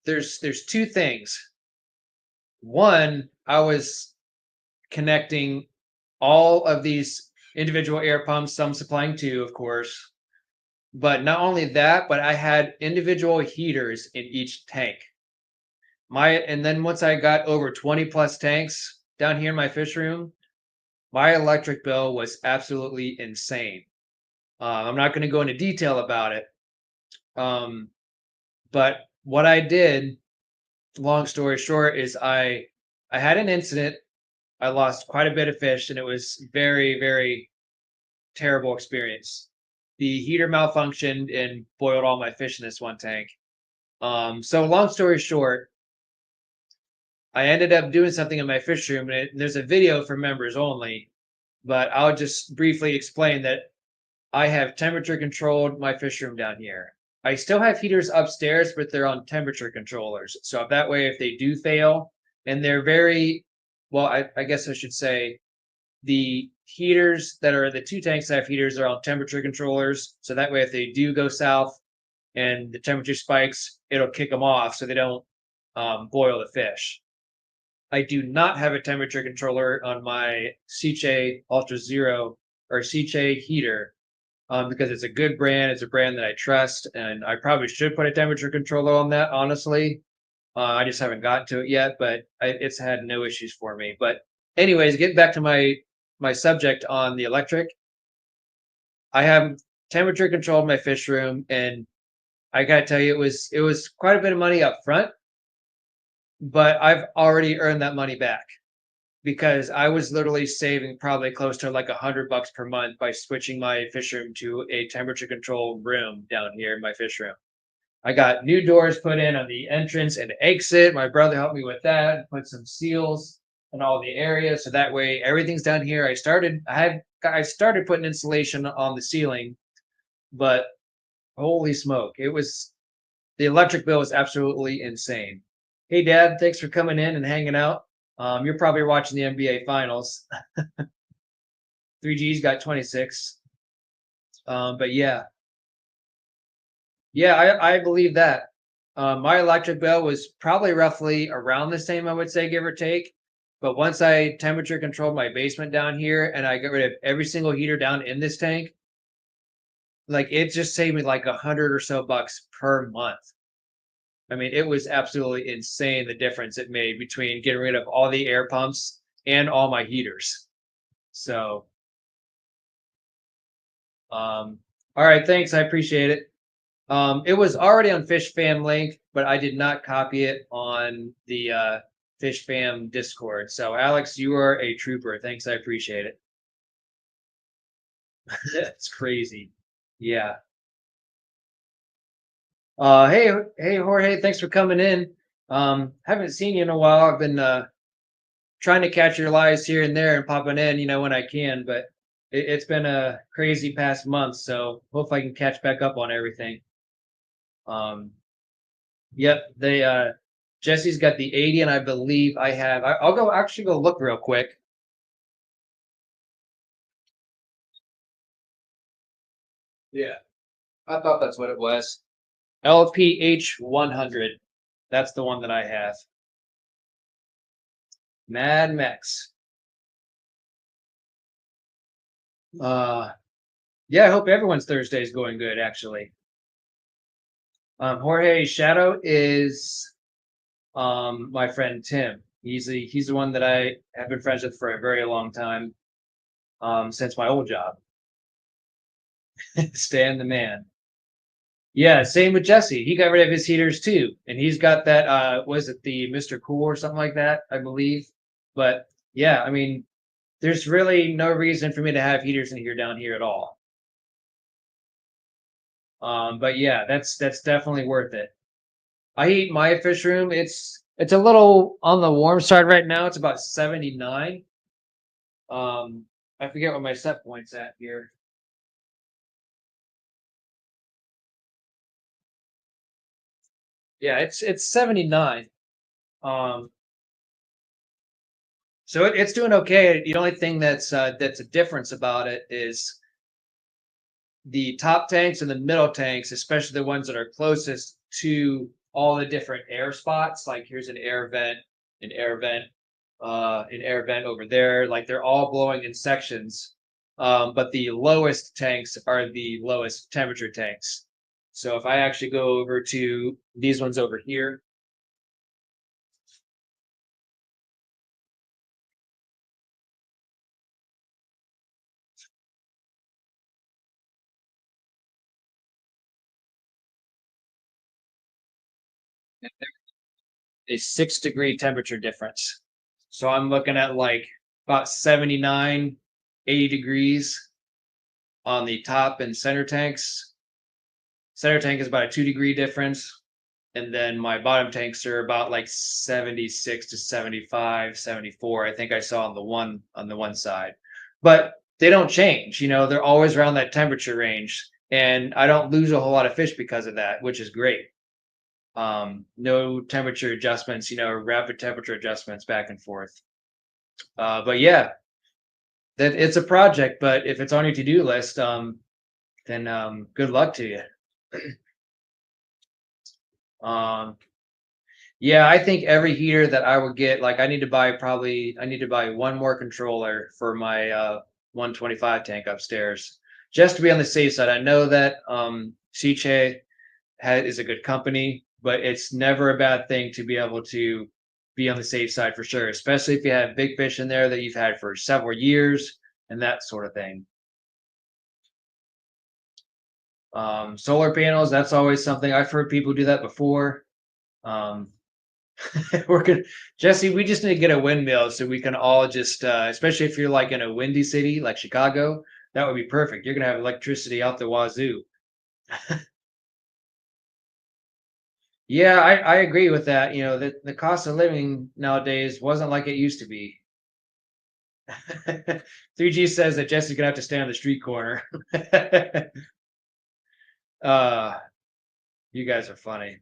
there's two things. One, I was connecting all of these individual air pumps, some supplying two, of course. But not only that, but I had individual heaters in each tank. And then once I got over 20 plus tanks down here in my fish room, my electric bill was absolutely insane. I'm not going to go into detail about it. Um, but what I did, long story short, is I had an incident. I lost quite a bit of fish, and it was very terrible experience. The heater malfunctioned and boiled all my fish in this one tank. So long story short, I ended up doing something in my fish room, and there's a video for members only, but I'll just briefly explain that I have temperature controlled my fish room down here. I still have heaters upstairs, but they're on temperature controllers. So if that way, if they do fail, and they're very, well, I guess I should say the heaters that are the two tanks that have heaters are on temperature controllers. So that way, if they do go south and the temperature spikes, it'll kick them off so they don't boil the fish. I do not have a temperature controller on my Ciche Ultra Zero or Ciche heater because it's a good brand. It's a brand that I trust, and I probably should put a temperature controller on that. Honestly, I just haven't gotten to it yet, but it's had no issues for me. But anyways, getting back to my subject on the electric, I have temperature controlled my fish room, and I gotta tell you, it was quite a bit of money up front, but I've already earned that money back because I was literally saving probably close to like $100 per month by switching my fish room to a temperature controlled room down here in my fish room. I got new doors put in on the entrance and exit. My brother helped me with that, put some seals in all the areas so that way everything's down here. I started putting insulation on the ceiling, but holy smoke, it was the electric bill was absolutely insane. Hey, Dad, thanks for coming in and hanging out. You're probably watching the NBA Finals. 3G's got 26. But yeah, I believe that. My electric bill was probably roughly around the same, I would say, give or take. But once I temperature controlled my basement down here and I got rid of every single heater down in this tank, like it just saved me like 100 or so bucks per month. I mean, it was absolutely insane the difference it made between getting rid of all the air pumps and all my heaters. So, all right, thanks. I appreciate it. It was already on Fish Fam link, but I did not copy it on the Fish Fam Discord. So, Alex, you are a trooper. Thanks. I appreciate it. That's crazy. Yeah. Hey, Jorge. Thanks for coming in. Haven't seen you in a while. I've been trying to catch your lives here and there and popping in, when I can. But it's been a crazy past month, so hope I can catch back up on everything. Um, yep, they Jesse's got the 80, and I believe I have. I'll go actually go look real quick. Yeah, I thought that's what it was. LPH 100. That's the one that I have. Mad Max. Uh, yeah, I hope everyone's Thursday is going good. Actually, Jorge Shadow is my friend Tim. He's the one that I have been friends with for a very long time, since my old job. Stan the man. Yeah, same with Jesse. He got rid of his heaters too, and he's got that. Was it the Mr. Cool or something like that? I believe. But yeah, I mean, there's really no reason for me to have heaters in here down here at all. But yeah, that's definitely worth it. I heat my fish room. It's a little on the warm side right now. It's about 79. I forget what my set point's at here. Yeah, it's 79. Um, so it's doing okay. The only thing that's a difference about it is the top tanks and the middle tanks, especially the ones that are closest to all the different air spots. Like here's an air vent, an air vent over there. Like they're all blowing in sections. But the lowest tanks are the lowest temperature tanks. So if I actually go over to these ones over here, a 6 degree temperature difference. So I'm looking at like about 79, 80 degrees on the top and center tanks. Center tank is about a 2 degree difference. And then my bottom tanks are about like 76 to 75, 74. I think I saw on the one side. But they don't change, they're always around that temperature range. And I don't lose a whole lot of fish because of that, which is great. No temperature adjustments, rapid temperature adjustments back and forth. But yeah, that it's a project, but if it's on your to-do list, then good luck to you. Um, yeah, I think every heater that I would get, like I need to buy one more controller for my 125 tank upstairs, just to be on the safe side. I know that Siche is a good company, but it's never a bad thing to be able to be on the safe side for sure, especially if you have big fish in there that you've had for several years and that sort of thing. Solar panels, that's always something I've heard people do that before. Um, we're gonna, Jesse, we just need to get a windmill so we can all just, especially if you're like in a windy city like Chicago, that would be perfect. You're gonna have electricity out the wazoo. Yeah, I agree with that. The cost of living nowadays wasn't like it used to be. 3G says that Jesse's gonna have to stay on the street corner. uh, you guys are funny.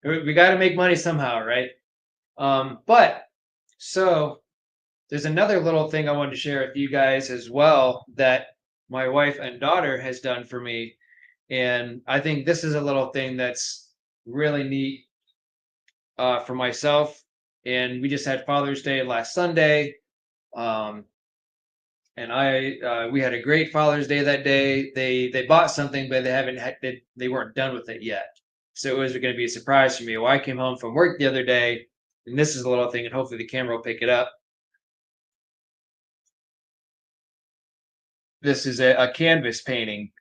We got to make money somehow, right? But so there's another little thing I wanted to share with you guys as well that my wife and daughter has done for me. And I think this is a little thing that's really neat for myself. And we just had Father's Day last Sunday. Um, and we had a great Father's Day that day. They bought something, but they weren't done with it yet. So it was going to be a surprise for me. Well, I came home from work the other day, and this is a little thing, and hopefully the camera will pick it up. This is a canvas painting.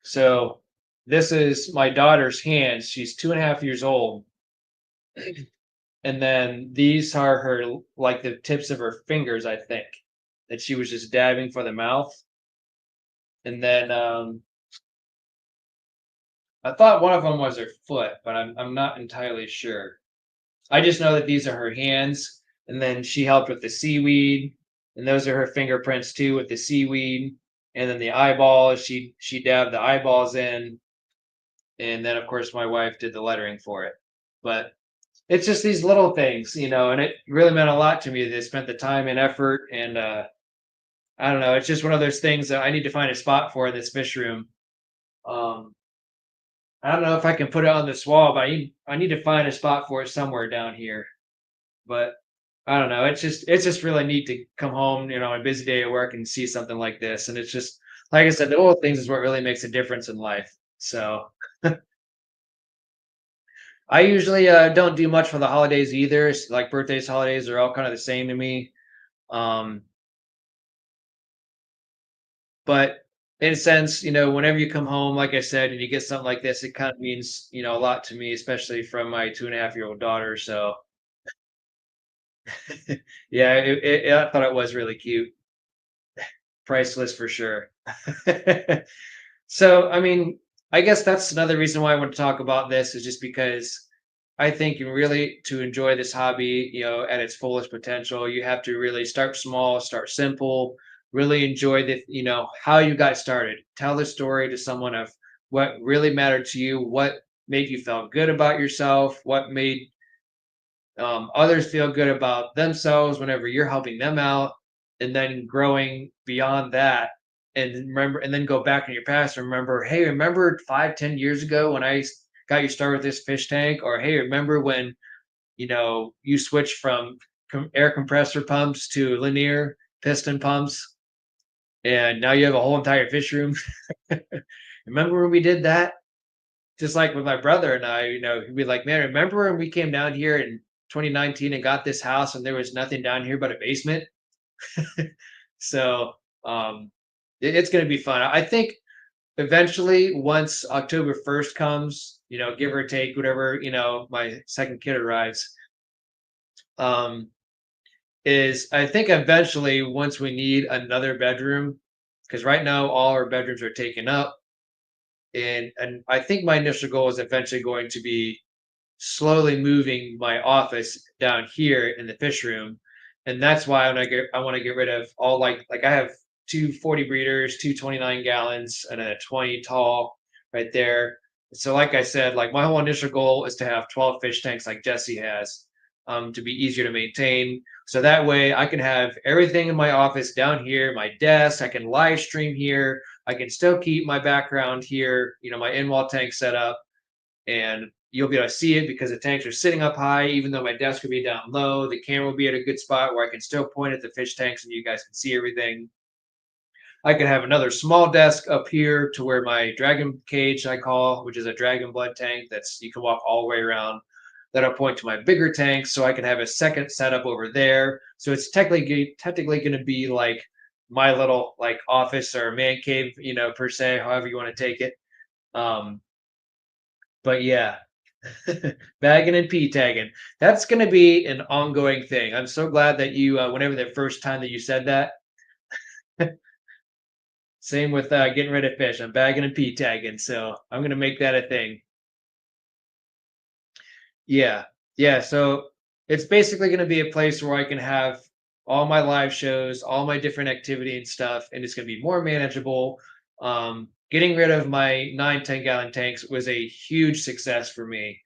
So this is my daughter's hands. She's 2.5 years old. And then these are her like the tips of her fingers, I think, that she was just dabbing for the mouth. And then I thought one of them was her foot, but I'm not entirely sure. I just know that these are her hands, and then she helped with the seaweed, and those are her fingerprints too with the seaweed, and then the eyeballs. She dabbed the eyeballs in, and then of course my wife did the lettering for it. But it's just these little things, and it really meant a lot to me. They spent the time and effort, and I don't know. It's just one of those things that I need to find a spot for in this fish room. Um, I don't know if I can put it on this wall, but I need to find a spot for it somewhere down here. But I don't know. It's just really neat to come home, on a busy day at work and see something like this. And it's just like I said, the little things is what really makes a difference in life. So I usually don't do much for the holidays either. Like birthdays, holidays are all kind of the same to me. Um, but in a sense, whenever you come home, like I said, and you get something like this, it kind of means a lot to me, especially from my 2.5-year-old daughter. So yeah, I thought it was really cute. Priceless for sure. So, I mean, I guess that's another reason why I want to talk about this is just because I think you really to enjoy this hobby, at its fullest potential, you have to really start small, start simple, really enjoy how you got started. Tell the story to someone of what really mattered to you, what made you feel good about yourself, what made others feel good about themselves whenever you're helping them out, and then growing beyond that, and then go back in your past and remember, hey, remember 5, 10 years ago when got you started with this fish tank, or hey, remember when you switched from air compressor pumps to linear piston pumps, and now you have a whole entire fish room. Remember when we did that? Just like with my brother and I, he'd be like, "Man, remember when we came down here in 2019 and got this house and there was nothing down here but a basement?" So, it's gonna be fun. I think eventually, once October 1st comes, give or take, whatever, my second kid arrives, um, is I think eventually once we need another bedroom, because right now all our bedrooms are taken up, and I think my initial goal is eventually going to be slowly moving my office down here in the fish room, and that's why I want to get rid of all I have two 40 breeders, two 29 gallons, and a 20 tall right there. So like I said, like my whole initial goal is to have 12 fish tanks like Jesse has, to be easier to maintain. So that way I can have everything in my office down here, my desk, I can live stream here, I can still keep my background here, my in-wall tank set up, and you'll be able to see it because the tanks are sitting up high, even though my desk will be down low. The camera will be at a good spot where I can still point at the fish tanks and you guys can see everything. I could have another small desk up here to where my dragon cage I call, which is a dragon blood tank that's you can walk all the way around. That'll point to my bigger tanks, so I can have a second setup over there. So it's technically going to be like my little like office or man cave, per se, however you want to take it. Um, but yeah, bagging and p tagging. That's going to be an ongoing thing. I'm so glad that you, whenever the first time that you said that, same with getting rid of fish. I'm bagging and p tagging, so I'm going to make that a thing. Yeah, yeah. So it's basically going to be a place where I can have all my live shows, all my different activity and stuff, and it's going to be more manageable. Getting rid of my 9, 10 gallon tanks was a huge success for me.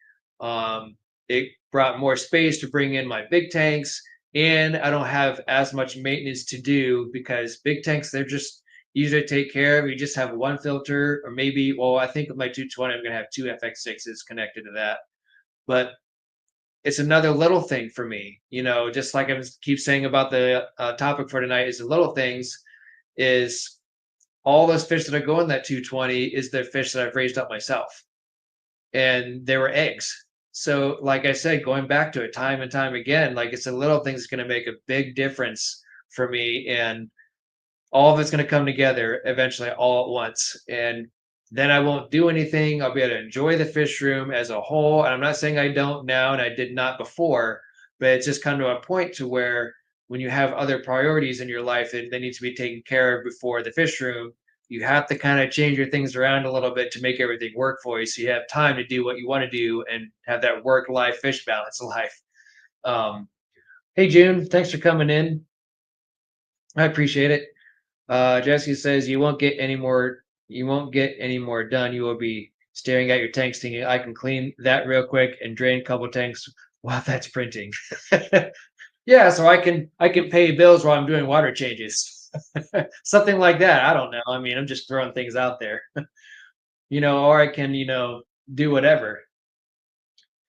It brought more space to bring in my big tanks, and I don't have as much maintenance to do because big tanks, they're just easier to take care of. You just have one filter, or maybe, well, I think with my 220, I'm gonna have two FX6s connected to that. But it's another little thing for me, just like keep saying about the topic for tonight is the little things. Is all those fish that are going that 220 is the fish that I've raised up myself, and they were eggs. So, like I said, going back to it time and time again, like it's a little thing that's going to make a big difference for me, and all of it's going to come together eventually all at once. And then I won't do anything. I'll be able to enjoy the fish room as a whole. And I'm not saying I don't now and I did not before, but it's just come to a point to where when you have other priorities in your life that they need to be taken care of before the fish room, you have to kind of change your things around a little bit to make everything work for you. So you have time to do what you want to do and have that work life fish balance life. Um, hey, June, thanks for coming in. I appreciate it. Jesse says you won't get any more done. You will be staring at your tanks thinking, I can clean that real quick and drain a couple tanks while that's printing. Yeah, so I can pay bills while I'm doing water changes. Something like that. I don't know. I mean, I'm just throwing things out there. Or I can, do whatever.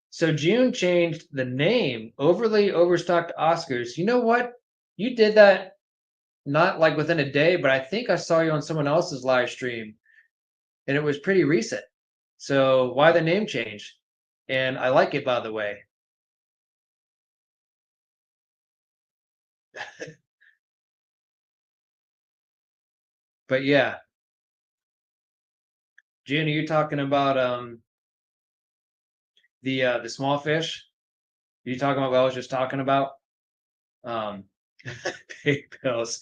So June changed the name, overly overstocked Oscars. You know what? You did that not like within a day, but I think I saw you on someone else's live stream and it was pretty recent. So why the name change? And I like it, by the way. But yeah, June, are you talking about the small fish? Are you talking about what I was just talking about? Um pay bills.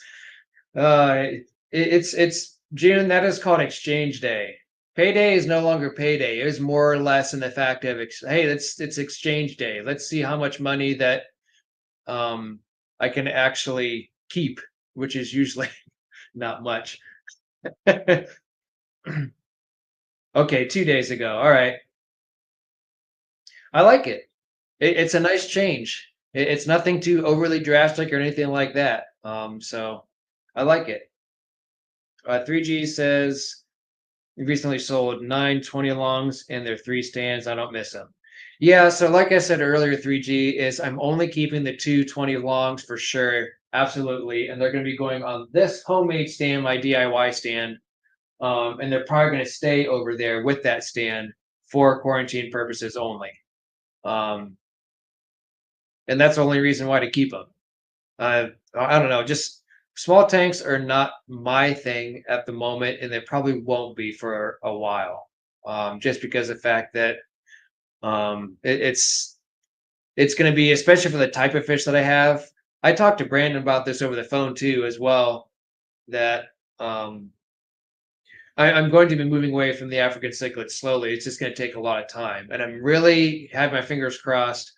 It's June. That is called exchange day. Payday is no longer payday. It is more or less in the fact of hey, it's exchange day. Let's see how much money that um I can actually keep, which is usually not much. Okay, 2 days ago. All right. I like it. It's a nice change. It's nothing too overly drastic or anything like that. So I like it. 3G says we recently sold 920 longs and their three stands. I don't miss them. Yeah, so like I said earlier, 3G is I'm only keeping the 220 longs for sure. Absolutely. And they're going to be going on this homemade stand, my DIY stand. And they're probably going to stay over there with that stand for quarantine purposes only. Um, and that's the only reason why to keep them. I don't know, just small tanks are not my thing at the moment, and they probably won't be for a while. Just because of the fact that it's going to be, especially for the type of fish that I have. I talked to Brandon about this over the phone too, as well. That um, I'm going to be moving away from the African cichlid slowly. It's just going to take a lot of time, and I'm really have my fingers crossed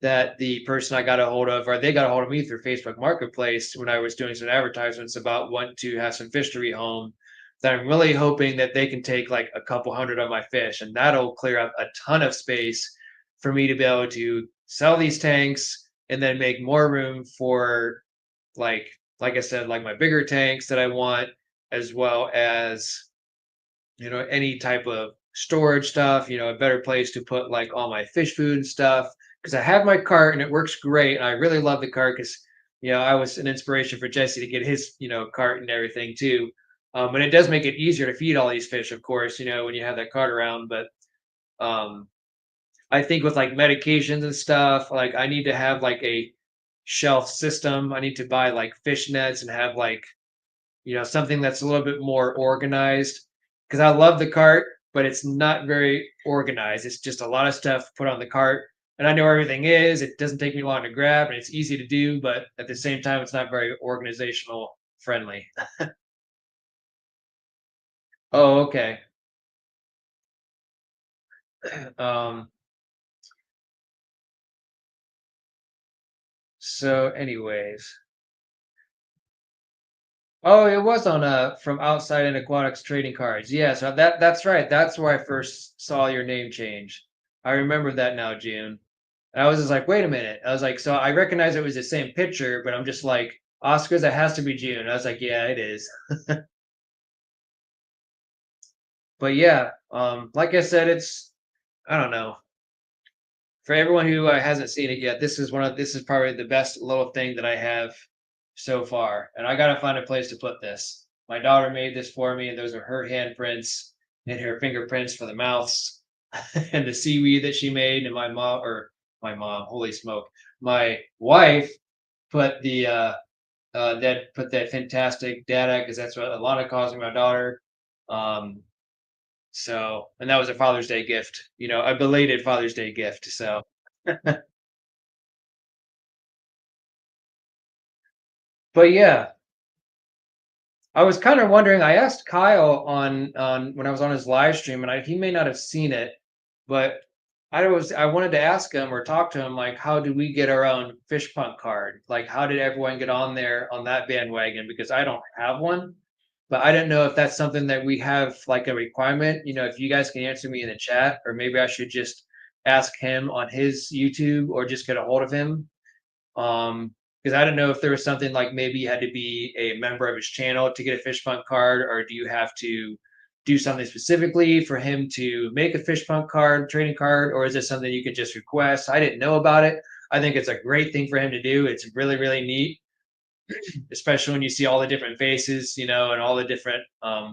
that the person I got a hold of, or they got a hold of me through Facebook Marketplace when I was doing some advertisements about wanting to have some fish to rehome. That I'm really hoping that they can take like a couple hundred of my fish, and that'll clear up a ton of space for me to be able to sell these tanks and then make more room for like like I said, like my bigger tanks that I want, as well as any type of storage stuff, a better place to put like all my fish food and stuff. Because I have my cart and it works great. And I really love the cart because, I was an inspiration for Jesse to get his, cart and everything too. And it does make it easier to feed all these fish, of course, when you have that cart around. But um, I think with like medications and stuff, like I need to have like a shelf system. I need to buy like fish nets and have like something that's a little bit more organized because I love the cart, but it's not very organized. It's just a lot of stuff put on the cart, and I know everything is. It doesn't take me long to grab, and it's easy to do, but at the same time, it's not very organizational friendly. Oh, okay. Um, so anyways. Oh, it was on from Outside and Aquatics Trading Cards. Yeah, so that's right. That's where I first saw your name change. I remember that now, June. And I was just like, wait a minute. I was like, so I recognize it was the same picture, but I'm just like, Oscars, that has to be June. I was like, yeah, it is. But yeah, like I said, it's I don't know. For everyone who hasn't seen it yet, this is probably the best little thing that I have so far, and I gotta find a place to put this. My daughter made this for me, and those are her handprints and her fingerprints for the mouths and the seaweed that she made. And my mom, holy smoke, my wife put that fantastic data because that's what Alana calls me, my daughter. Um, and that was a Father's Day gift, a belated Father's Day gift. So. But yeah, I was kind of wondering. I asked Kyle on when I was on his live stream, and he may not have seen it, but I wanted to ask him or talk to him like, how did we get our own fish punk card? Like, how did everyone get on there on that bandwagon? Because I don't have one, but I didn't know if that's something that we have like a requirement. If you guys can answer me in the chat, or maybe I should just ask him on his YouTube or just get a hold of him. Because I don't know if there was something like maybe you had to be a member of his channel to get a fish punk card, or do you have to do something specifically for him to make a fish punk card, trading card, or is it something you could just request? I didn't know about it. I think it's a great thing for him to do. It's really, really neat, especially when you see all the different faces, and all the different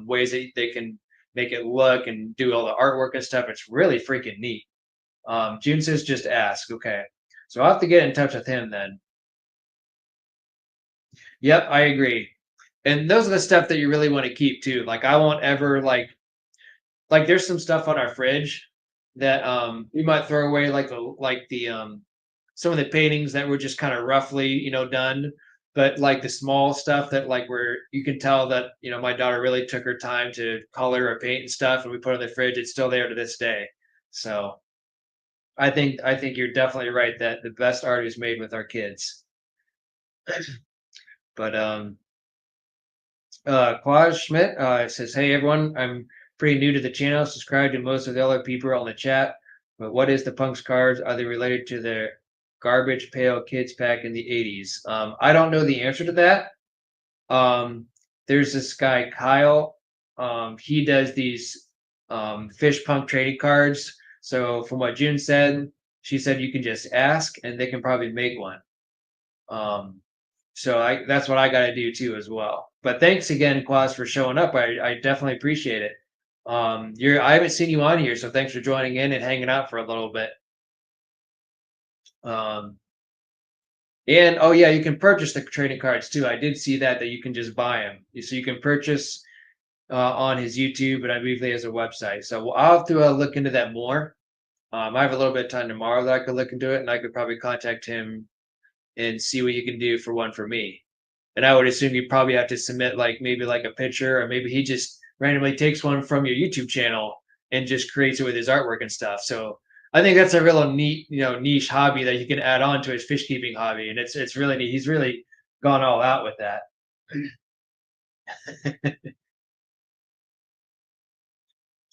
ways that they can make it look and do all the artwork and stuff. It's really freaking neat. June says just ask. Okay. So I'll have to get in touch with him then. Yep, I agree. And those are the stuff that you really want to keep too. Like I won't ever like there's some stuff on our fridge that we might throw away like the some of the paintings that were just kind of roughly, done. But like the small stuff that like where you can tell that, my daughter really took her time to color or paint and stuff and we put it in the fridge, it's still there to this day. So I think you're definitely right that the best art is made with our kids. But Claus Schmidt says, "Hey everyone, I'm pretty new to the channel. Subscribe to most of the other people on the chat. But what is the Punks cards? Are they related to the Garbage Pail Kids pack in the '80s?" I don't know the answer to that. There's this guy Kyle. He does these fish punk trading cards. So from what June said, she said you can just ask and they can probably make one. So that's what I got to do too as well. But thanks again, Quas, for showing up. I definitely appreciate it. I haven't seen you on here, so thanks for joining in and hanging out for a little bit. Um, and oh yeah, you can purchase the trading cards too. I did see that you can just buy them. So you can purchase on his YouTube, and I believe he has a website. So I'll have to look into that more. I have a little bit of time tomorrow that I could look into it, and I could probably contact him and see what you can do for one for me. And I would assume you probably have to submit like maybe like a picture, or maybe he just randomly takes one from your YouTube channel and just creates it with his artwork and stuff. So I think that's a real neat, niche hobby that he can add on to his fish keeping hobby, and it's really neat. He's really gone all out with that.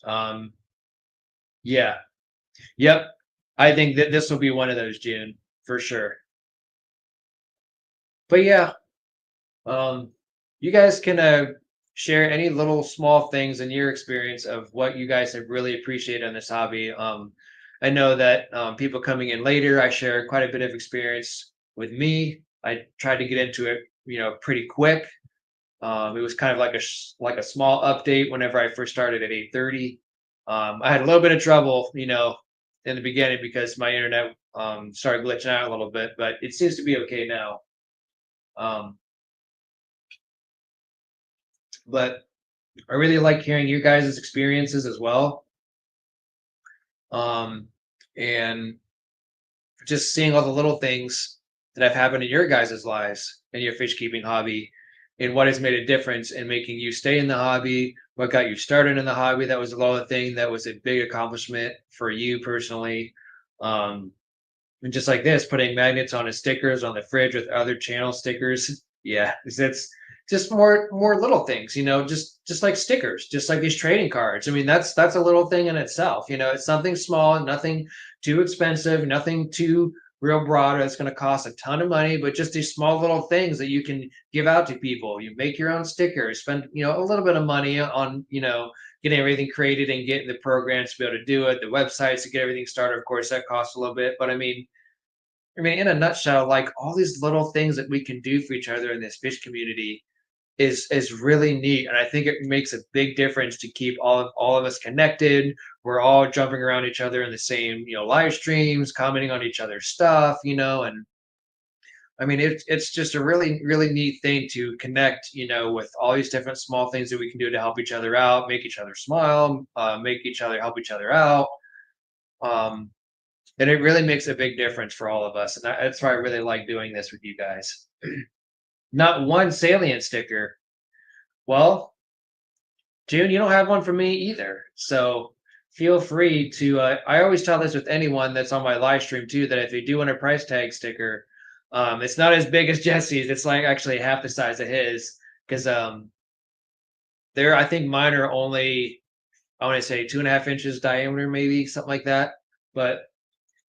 um, yeah, yep. I think that this will be one of those, June, for sure. But yeah, Um, you guys can share any little small things in your experience of what you guys have really appreciated in this hobby. I know that people coming in later, I share quite a bit of experience with me. I tried to get into it, pretty quick. It was kind of like a small update whenever I first started at 8:30. I had a little bit of trouble, in the beginning because my internet started glitching out a little bit, but it seems to be okay now. Um, but I really like hearing you guys' experiences as well. Um, and just seeing all the little things that have happened in your guys' lives in your fish keeping hobby and what has made a difference in making you stay in the hobby, what got you started in the hobby. That was a little thing that was a big accomplishment for you personally. Um, and just like this, putting magnets on his stickers on the fridge with other channel stickers. Yeah, it's just more little things, just like stickers, just like these trading cards. I mean, that's a little thing in itself. It's something small, nothing too expensive, nothing too real broad. It's going to cost a ton of money, but just these small little things that you can give out to people. You make your own stickers, spend a little bit of money on getting everything created and getting the programs to be able to do it, the websites to get everything started. Of course, that costs a little bit, but I mean, in a nutshell, like all these little things that we can do for each other in this fish community is really neat, and I think it makes a big difference to keep all of us connected. We're all jumping around each other in the same live streams, commenting on each other's stuff, and I mean it's just a really neat thing to connect, with all these different small things that we can do to help each other out, make each other smile, make each other help each other out. Um, and it really makes a big difference for all of us, and that's why I really like doing this with you guys. Not one salient sticker. Well, June, you don't have one for me either. So feel free to. I always tell this with anyone that's on my live stream too, that if they do want a price tag sticker, it's not as big as Jesse's. It's like actually half the size of his because they're I think mine are only I want to say 2.5 inches diameter, maybe something like that. But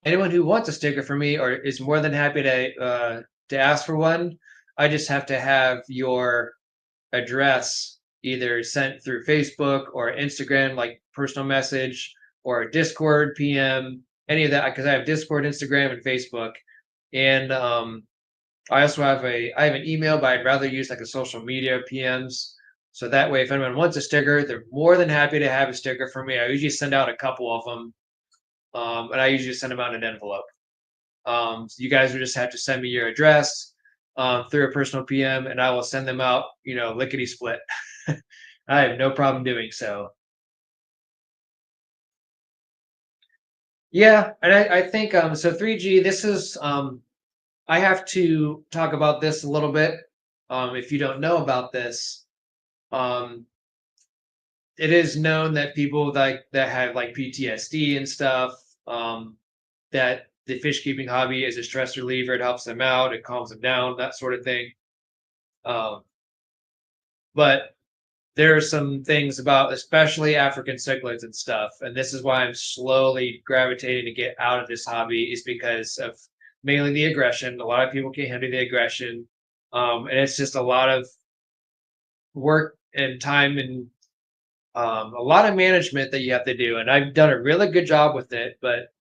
anyone who wants a sticker for me or is more than happy to ask for one, I just have to have your address either sent through Facebook or Instagram, like personal message or Discord PM, any of that, because I have Discord, Instagram, and Facebook. And I also have an email, but I'd rather use like a social media PMs. So that way, if anyone wants a sticker, they're more than happy to have a sticker for me. I usually send out a couple of them, and I usually send them out in an envelope. So you guys would just have to send me your address through a personal PM, and I will send them out, lickety split. I have no problem doing so. Yeah, and I think so. 3G. This is I have to talk about this a little bit. If you don't know about this, um, it is known that people like that have like PTSD and stuff. That the fish keeping hobby is a stress reliever. It helps them out. It calms them down. That sort of thing. Um, but there are some things about especially African cichlids and stuff, and this is why I'm slowly gravitating to get out of this hobby is because of mainly the aggression. A lot of people can't handle the aggression, and it's just a lot of work and time and a lot of management that you have to do. And I've done a really good job with it, but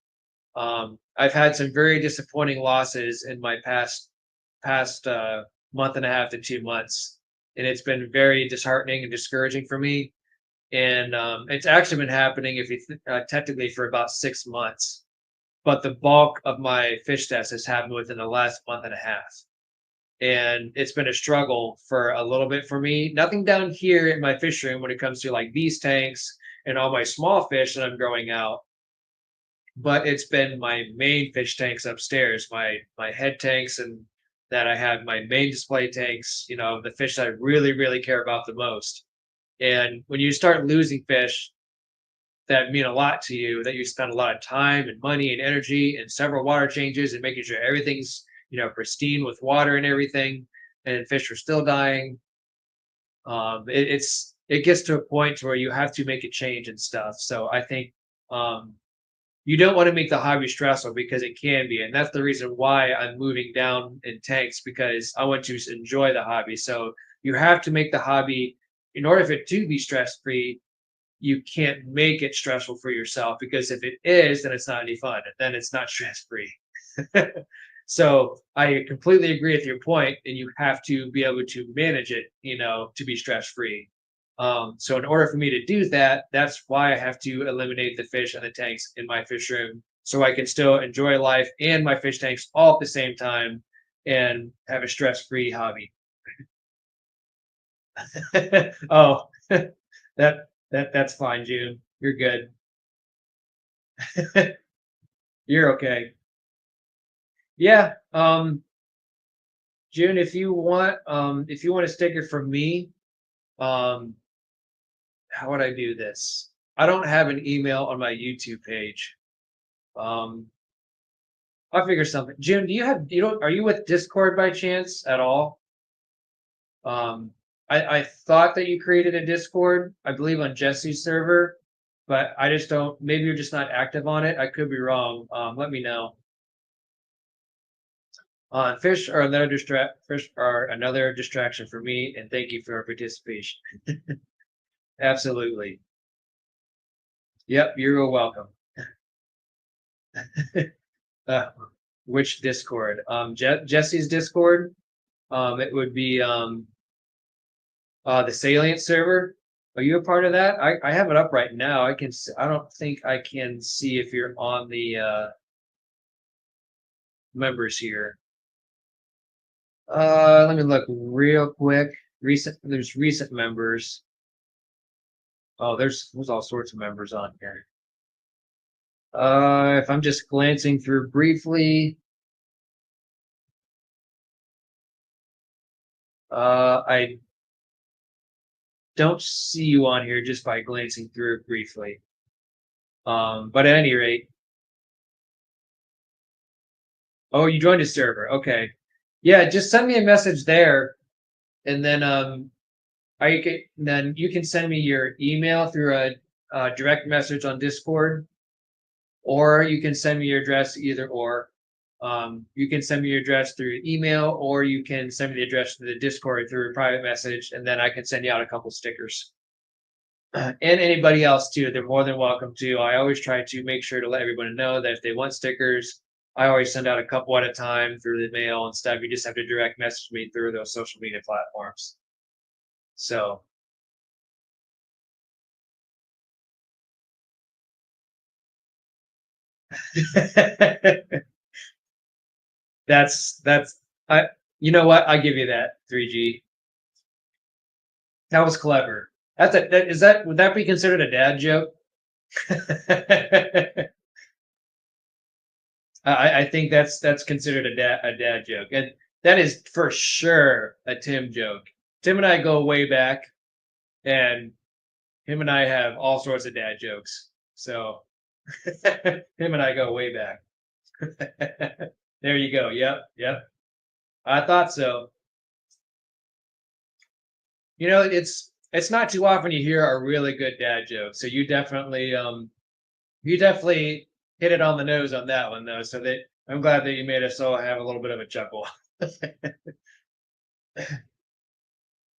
I've had some very disappointing losses in my past month and a half to 2 months, and it's been very disheartening and discouraging for me. And it's actually been happening if technically for about 6 months, but the bulk of my fish deaths has happened within the last month and a half, and it's been a struggle for a little bit for me. Nothing down here in my fish room when it comes to like these tanks and all my small fish that I'm growing out, but it's been my main fish tanks upstairs, my head tanks, and that I have my main display tanks. The fish that I really care about the most. And when you start losing fish that mean a lot to you, that you spend a lot of time and money and energy and several water changes and making sure everything's pristine with water and everything, and fish are still dying. It gets to a point where you have to make a change and stuff. So I think um, you don't want to make the hobby stressful because it can be, and that's the reason why I'm moving down in tanks because I want to enjoy the hobby. So you have to make the hobby in order for it to be stress free. You can't make it stressful for yourself because if it is, then it's not any fun. Then it's not stress free. So I completely agree with your point, and you have to be able to manage it, to be stress free. So in order for me to do that, that's why I have to eliminate the fish and the tanks in my fish room, so I can still enjoy life and my fish tanks all at the same time, and have a stress free hobby. Oh, that's fine, June. You're good. You're okay. Yeah. June, if you want a sticker from me, um, how would I do this? I don't have an email on my YouTube page. Um, I'll figure something. June, you don't are you with Discord by chance at all? Um, I thought that you created a Discord, I believe on Jesse's server, but I just don't. Maybe you're just not active on it. I could be wrong. Let me know. Fish are another distraction for me, and thank you for your participation. Absolutely. Yep, you're welcome. Uh, which Discord? Jesse's Discord. It would be the Salient server. Are you a part of that? I have it up right now. I don't think I can see if you're on the members here. Let me look real quick. There's recent members. Oh, there's all sorts of members on here. If I'm just glancing through briefly, I don't see you on here just by glancing through it briefly. But at any rate, oh, you joined a server. Okay. Yeah, just send me a message there, and then then you can send me your email through a direct message on Discord, or you can send me your address either or. You can send me your address through email, or you can send me the address to the Discord through a private message, and then I can send you out a couple stickers. And anybody else too, they're more than welcome to. I always try to make sure to let everybody know that if they want stickers, I always send out a couple at a time through the mail and stuff. You just have to direct message me through those social media platforms. So that's I you know what? I give you that 3G. That was clever. Would that be considered a dad joke? I think that's considered a dad joke, and that is for sure a Tim joke. Tim and I go way back, and him and I have all sorts of dad jokes. So him and I go way back. There you go. Yep, yep. I thought so. It's not too often you hear a really good dad joke. So you definitely hit it on the nose on that one though. So that I'm glad that you made us all have a little bit of a chuckle.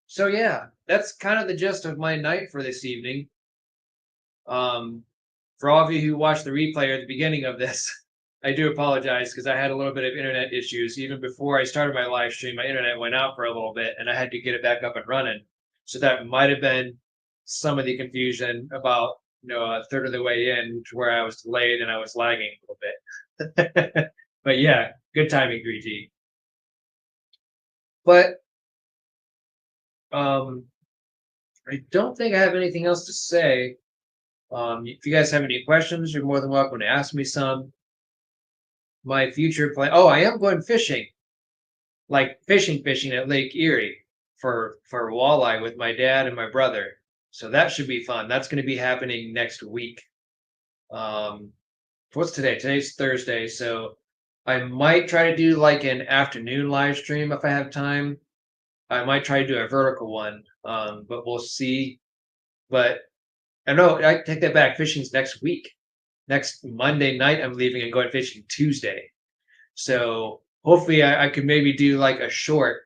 So yeah, that's kind of the gist of my night for this evening. Um, for all of you who watched the replay at the beginning of this, I do apologize because I had a little bit of internet issues. Even before I started my live stream, my internet went out for a little bit and I had to get it back up and running. So that might have been some of the confusion about, a third of the way in to where I was delayed and I was lagging a little bit. But yeah, good timing, 3G. But um, I don't think I have anything else to say. If you guys have any questions, you're more than welcome to ask me some. My future plan. Oh, I am going fishing, like fishing at Lake Erie for walleye with my dad and my brother. So that should be fun. That's going to be happening next week. Um, what's today? Today's Thursday, so I might try to do like an afternoon live stream if I have time. I might try to do a vertical one, but we'll see. But I know I take that back. Fishing's next week. Next Monday night, I'm leaving and going fishing Tuesday. So hopefully I could maybe do like a short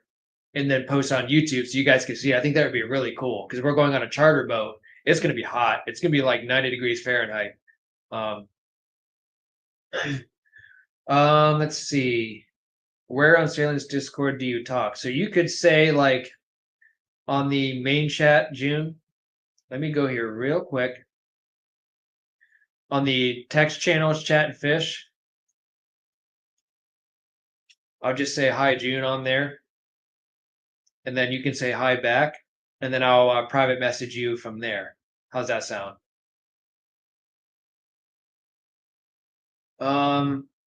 and then post on YouTube so you guys can see. I think that would be really cool because we're going on a charter boat. It's going to be hot. It's going to be like 90 degrees Fahrenheit. Um, let's see. Where on Sailing's Discord do you talk? So you could say like on the main chat, June. Let me go here real quick. On the text channels, chat and fish. I'll just say hi, June, on there, and then you can say hi back, and then I'll private message you from there. How's that sound?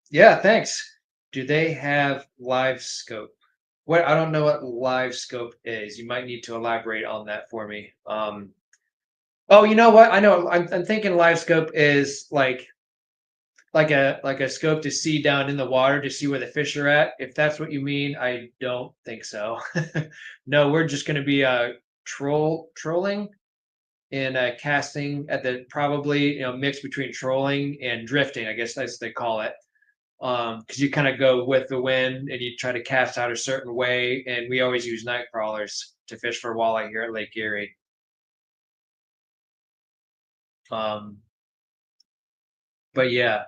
Yeah, thanks. Do they have live scope? What I don't know what live scope is. You might need to elaborate on that for me. Oh, you know what? I know. I'm thinking live scope is like a scope to see down in the water to see where the fish are at. If that's what you mean, I don't think so. No, we're just going to be trolling and casting at the probably mix between trolling and drifting. I guess that's what they call it. because you kind of go with the wind and you try to cast out a certain way. And we always use night crawlers to fish for walleye here at Lake Erie. Um, but yeah,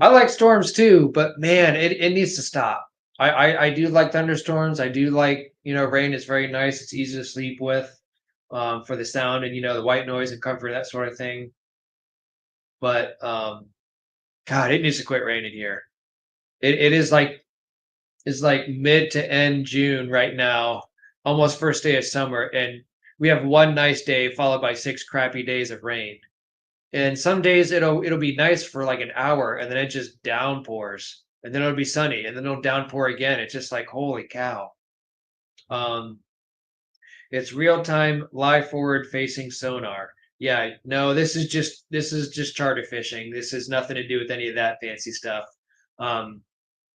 I like storms too, but man, it needs to stop. I do like thunderstorms. I do like, rain is very nice. It's easy to sleep with, for the sound and the white noise and comfort, that sort of thing. But God, it needs to quit raining here. It is like it's like mid to end June right now, almost first day of summer, and we have one nice day followed by 6 crappy days of rain. And some days it'll be nice for like an hour and then it just downpours. And then it'll be sunny and then it'll downpour again. It's just like, holy cow. Um, it's real time live forward facing sonar. Yeah, no, this is just charter fishing. This has nothing to do with any of that fancy stuff. Um,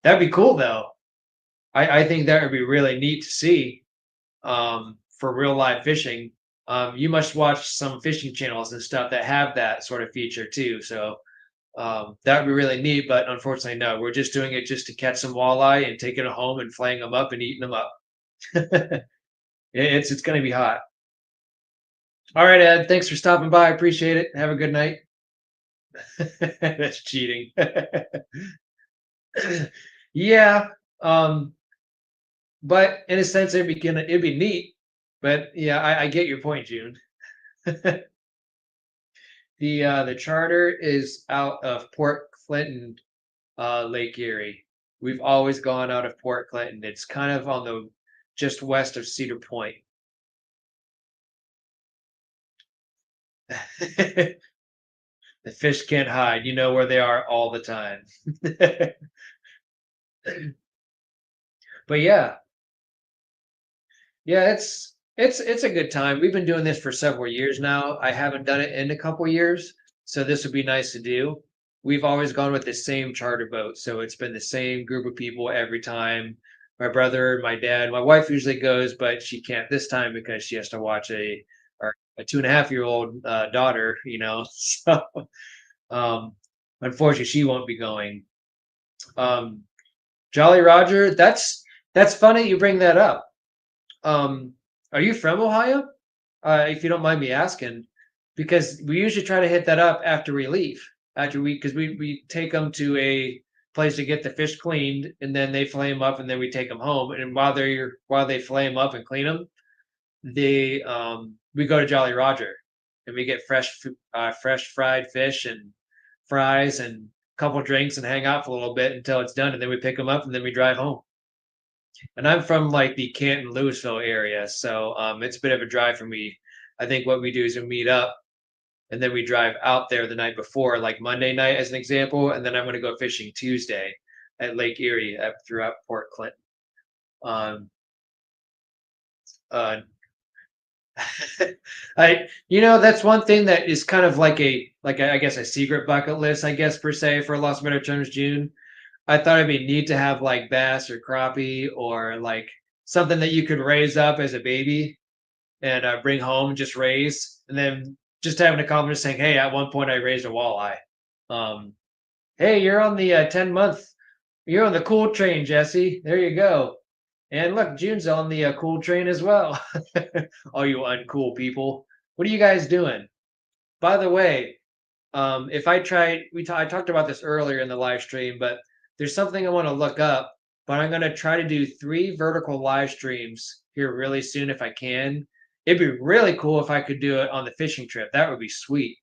that'd be cool though. I think that would be really neat to see, for real live fishing. You must watch some fishing channels and stuff that have that sort of feature too. So that would be really neat. But unfortunately, no, we're just doing it just to catch some walleye and taking it home and flaying them up and eating them up. It's going to be hot. All right, Ed. Thanks for stopping by. I appreciate it. Have a good night. That's cheating. Yeah. Um, but in a sense, it'd be neat. But yeah, I get your point, June. The charter is out of Port Clinton, Lake Erie. We've always gone out of Port Clinton. It's kind of on the just west of Cedar Point. The fish can't hide. You know where they are all the time. But yeah, yeah, it's a good time. We've been doing this for several years now. I haven't done it in a couple years, so this would be nice to do. We've always gone with the same charter boat, so it's been the same group of people every time. My brother, my dad, my wife usually goes, but she can't this time because she has to watch a 2.5-year-old daughter. So um, unfortunately, she won't be going. Um, Jolly Roger, that's funny you bring that up. Um, are you from Ohio? If you don't mind me asking, because we usually try to hit that up after we leave, because we take them to a place to get the fish cleaned, and then they flay them up, and then we take them home. And while they flay them up and clean them, we go to Jolly Roger, and we get fresh fried fish and fries and a couple drinks and hang out for a little bit until it's done, and then we pick them up and then we drive home. And I'm from like the Canton Louisville area, so it's a bit of a drive for me. I think what we do is we meet up and then we drive out there the night before, like Monday night as an example, and then I'm going to go fishing Tuesday at Lake Erie throughout Port Clinton. Um, uh, that's one thing that is kind of I guess a secret bucket list, I guess per se, for lots of better terms, June. I thought it'd be neat to have like bass or crappie or like something that you could raise up as a baby and bring home and just raise, and then just having a compliment saying, "Hey, at one point I raised a walleye." Um, hey, you're on the 10-month. You're on the cool train, Jesse. There you go. And look, June's on the cool train as well. All you uncool people, what are you guys doing? By the way, if I tried, I talked about this earlier in the live stream, but there's something I want to look up. But I'm going to try to do 3 vertical live streams here really soon if I can. It'd be really cool if I could do it on the fishing trip. That would be sweet.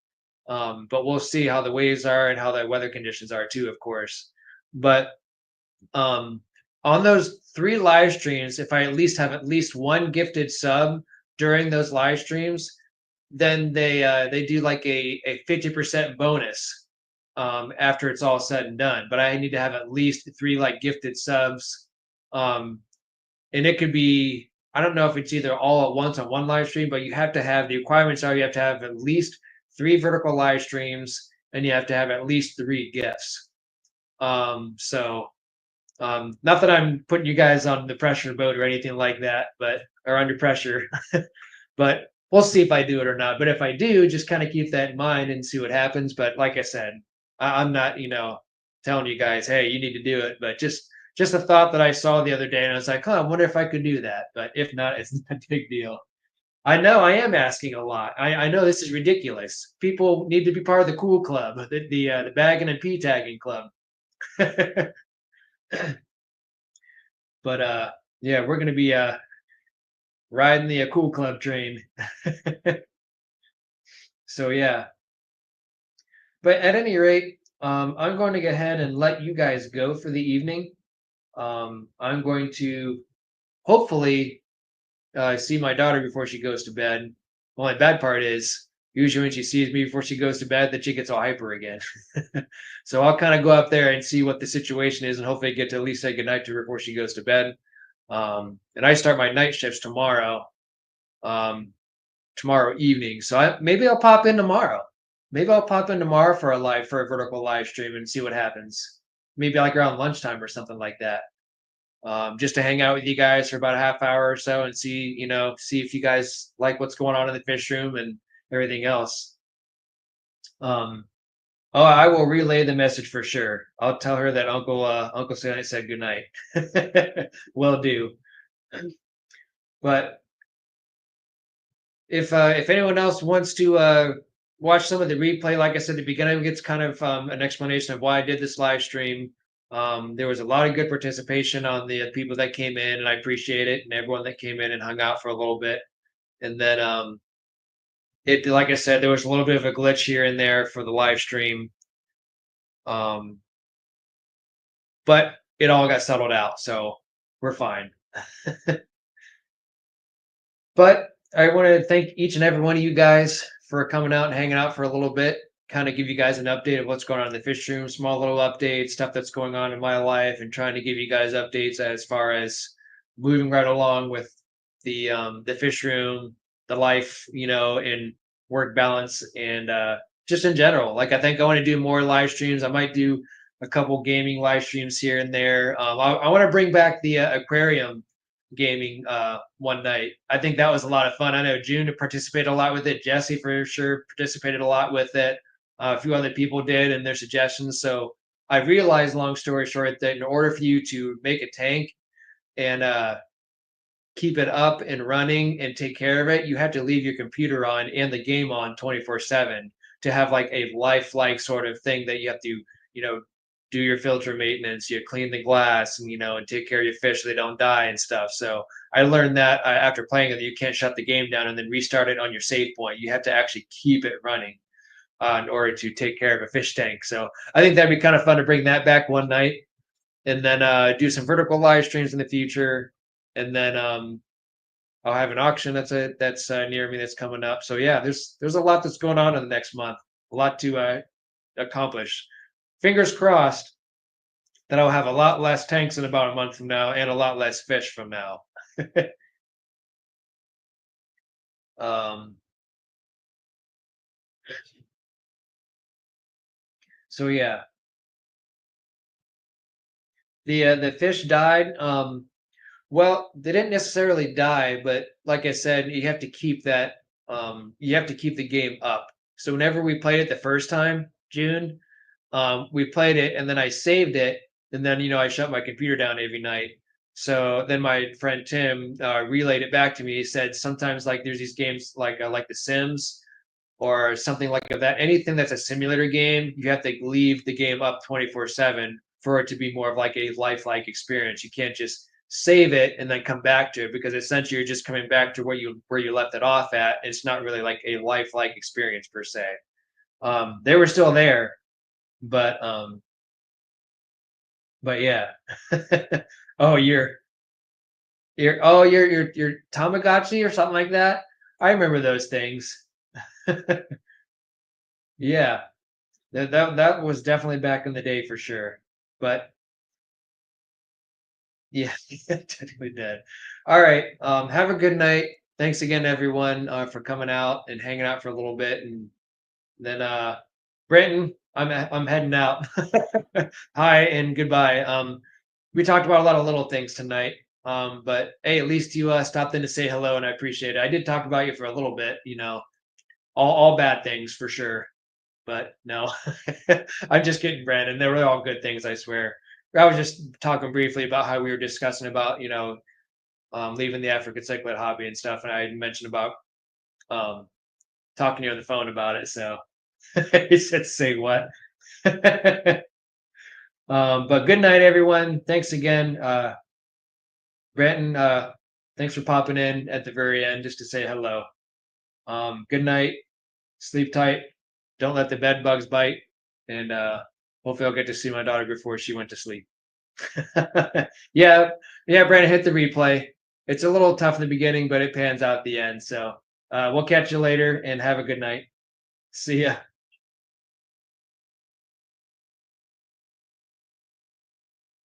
But we'll see how the waves are and how the weather conditions are too, of course. But um, on those 3 live streams, if I at least have at least one gifted sub during those live streams, then they do like a 50% bonus after it's all said and done. But I need to have at least 3 like gifted subs. Um, and it could be, I don't know if it's either all at once on one live stream, but you have to have the requirements are you have to have at least 3 vertical live streams and you have to have at least 3 gifts. So not that I'm putting you guys on the pressure boat or anything like that, but or under pressure, but we'll see if I do it or not. But if I do, just kind of keep that in mind and see what happens. But like I said, I'm not, telling you guys, hey, you need to do it. But just a thought that I saw the other day, and I was like, oh, I wonder if I could do that. But if not, it's not a big deal. I know I am asking a lot. I know this is ridiculous. People need to be part of the cool club, the bagging and p tagging club. But yeah, we're gonna be riding the cool club train. So yeah, but at any rate, I'm going to go ahead and let you guys go for the evening. I'm going to hopefully see my daughter before she goes to bed. Well, the bad part is usually when she sees me before she goes to bed, then she gets all hyper again. So I'll kind of go up there and see what the situation is, and hopefully get to at least say goodnight to her before she goes to bed. And I start my night shifts tomorrow. Um, Tomorrow evening. So maybe I'll pop in tomorrow. Maybe I'll pop in tomorrow for a vertical live stream and see what happens. Maybe like around lunchtime or something like that. Just to hang out with you guys for about a half hour or so and see if you guys like what's going on in the fish room and everything else. Um, oh, I will relay the message for sure. I'll tell her that Uncle said good night. Will do. But if anyone else wants to watch some of the replay, like I said at the beginning, it's kind of an explanation of why I did this live stream. There was a lot of good participation on the people that came in, and I appreciate it, and everyone that came in and hung out for a little bit. And then it, like I said, there was a little bit of a glitch here and there for the live stream, um, but it all got settled out, so we're fine. But I want to thank each and every one of you guys for coming out and hanging out for a little bit. Kind of give you guys an update of what's going on in the fish room, small little updates, stuff that's going on in my life, and trying to give you guys updates as far as moving right along with the fish room, the life, and work balance, and just in general. Like I think I want to do more live streams. I might do a couple gaming live streams here and there. I want to bring back the aquarium gaming one night. I think that was a lot of fun. I know June participated a lot with it. Jesse for sure participated a lot with it. A few other people did and their suggestions. So I realized, long story short, that in order for you to make a tank and keep it up and running and take care of it, you have to leave your computer on and the game on 24/7 to have like a lifelike sort of thing that you have to, do your filter maintenance, you clean the glass, and take care of your fish so they don't die and stuff. So I learned that after playing it, you can't shut the game down and then restart it on your save point. You have to actually keep it running in order to take care of a fish tank. So I think that'd be kind of fun to bring that back one night, and then do some vertical live streams in the future, and then I'll have an auction that's near me that's coming up. So yeah, there's a lot that's going on in the next month, a lot to accomplish. Fingers crossed that I'll have a lot less tanks in about a month from now and a lot less fish from now. um, so yeah, the fish died. Well, they didn't necessarily die, but like I said, you have to keep that. You have to keep the game up. So whenever we played it the first time, June, we played it, and then I saved it, and then I shut my computer down every night. So then my friend Tim relayed it back to me. He said sometimes like there's these games like The Sims or something like that. Anything that's a simulator game, you have to leave the game up 24/7 for it to be more of like a lifelike experience. You can't just save it and then come back to it because essentially you're just coming back to where you left it off at. It's not really like a lifelike experience per se. They were still there, but yeah. Oh, you're Tamagotchi or something like that. I remember those things. Yeah, that was definitely back in the day for sure. But yeah, technically dead. All right. Have a good night. Thanks again, everyone, for coming out and hanging out for a little bit. And then, Brenton, I'm heading out. Hi and goodbye. We talked about a lot of little things tonight. But hey, at least you stopped in to say hello, and I appreciate it. I did talk about you for a little bit. All bad things for sure. But no, I'm just kidding, Brandon. They were all good things, I swear. I was just talking briefly about how we were discussing about, leaving the African cichlid hobby and stuff, and I mentioned about um, talking to you on the phone about it. So he said, "Say what?" But good night, everyone. Thanks again, Brandon. Thanks for popping in at the very end just to say hello. Good night. Sleep tight. Don't let the bed bugs bite, and hopefully I'll get to see my daughter before she went to sleep. Yeah, yeah, Brandon, hit the replay. It's a little tough in the beginning, but it pans out at the end. So we'll catch you later and have a good night. See ya.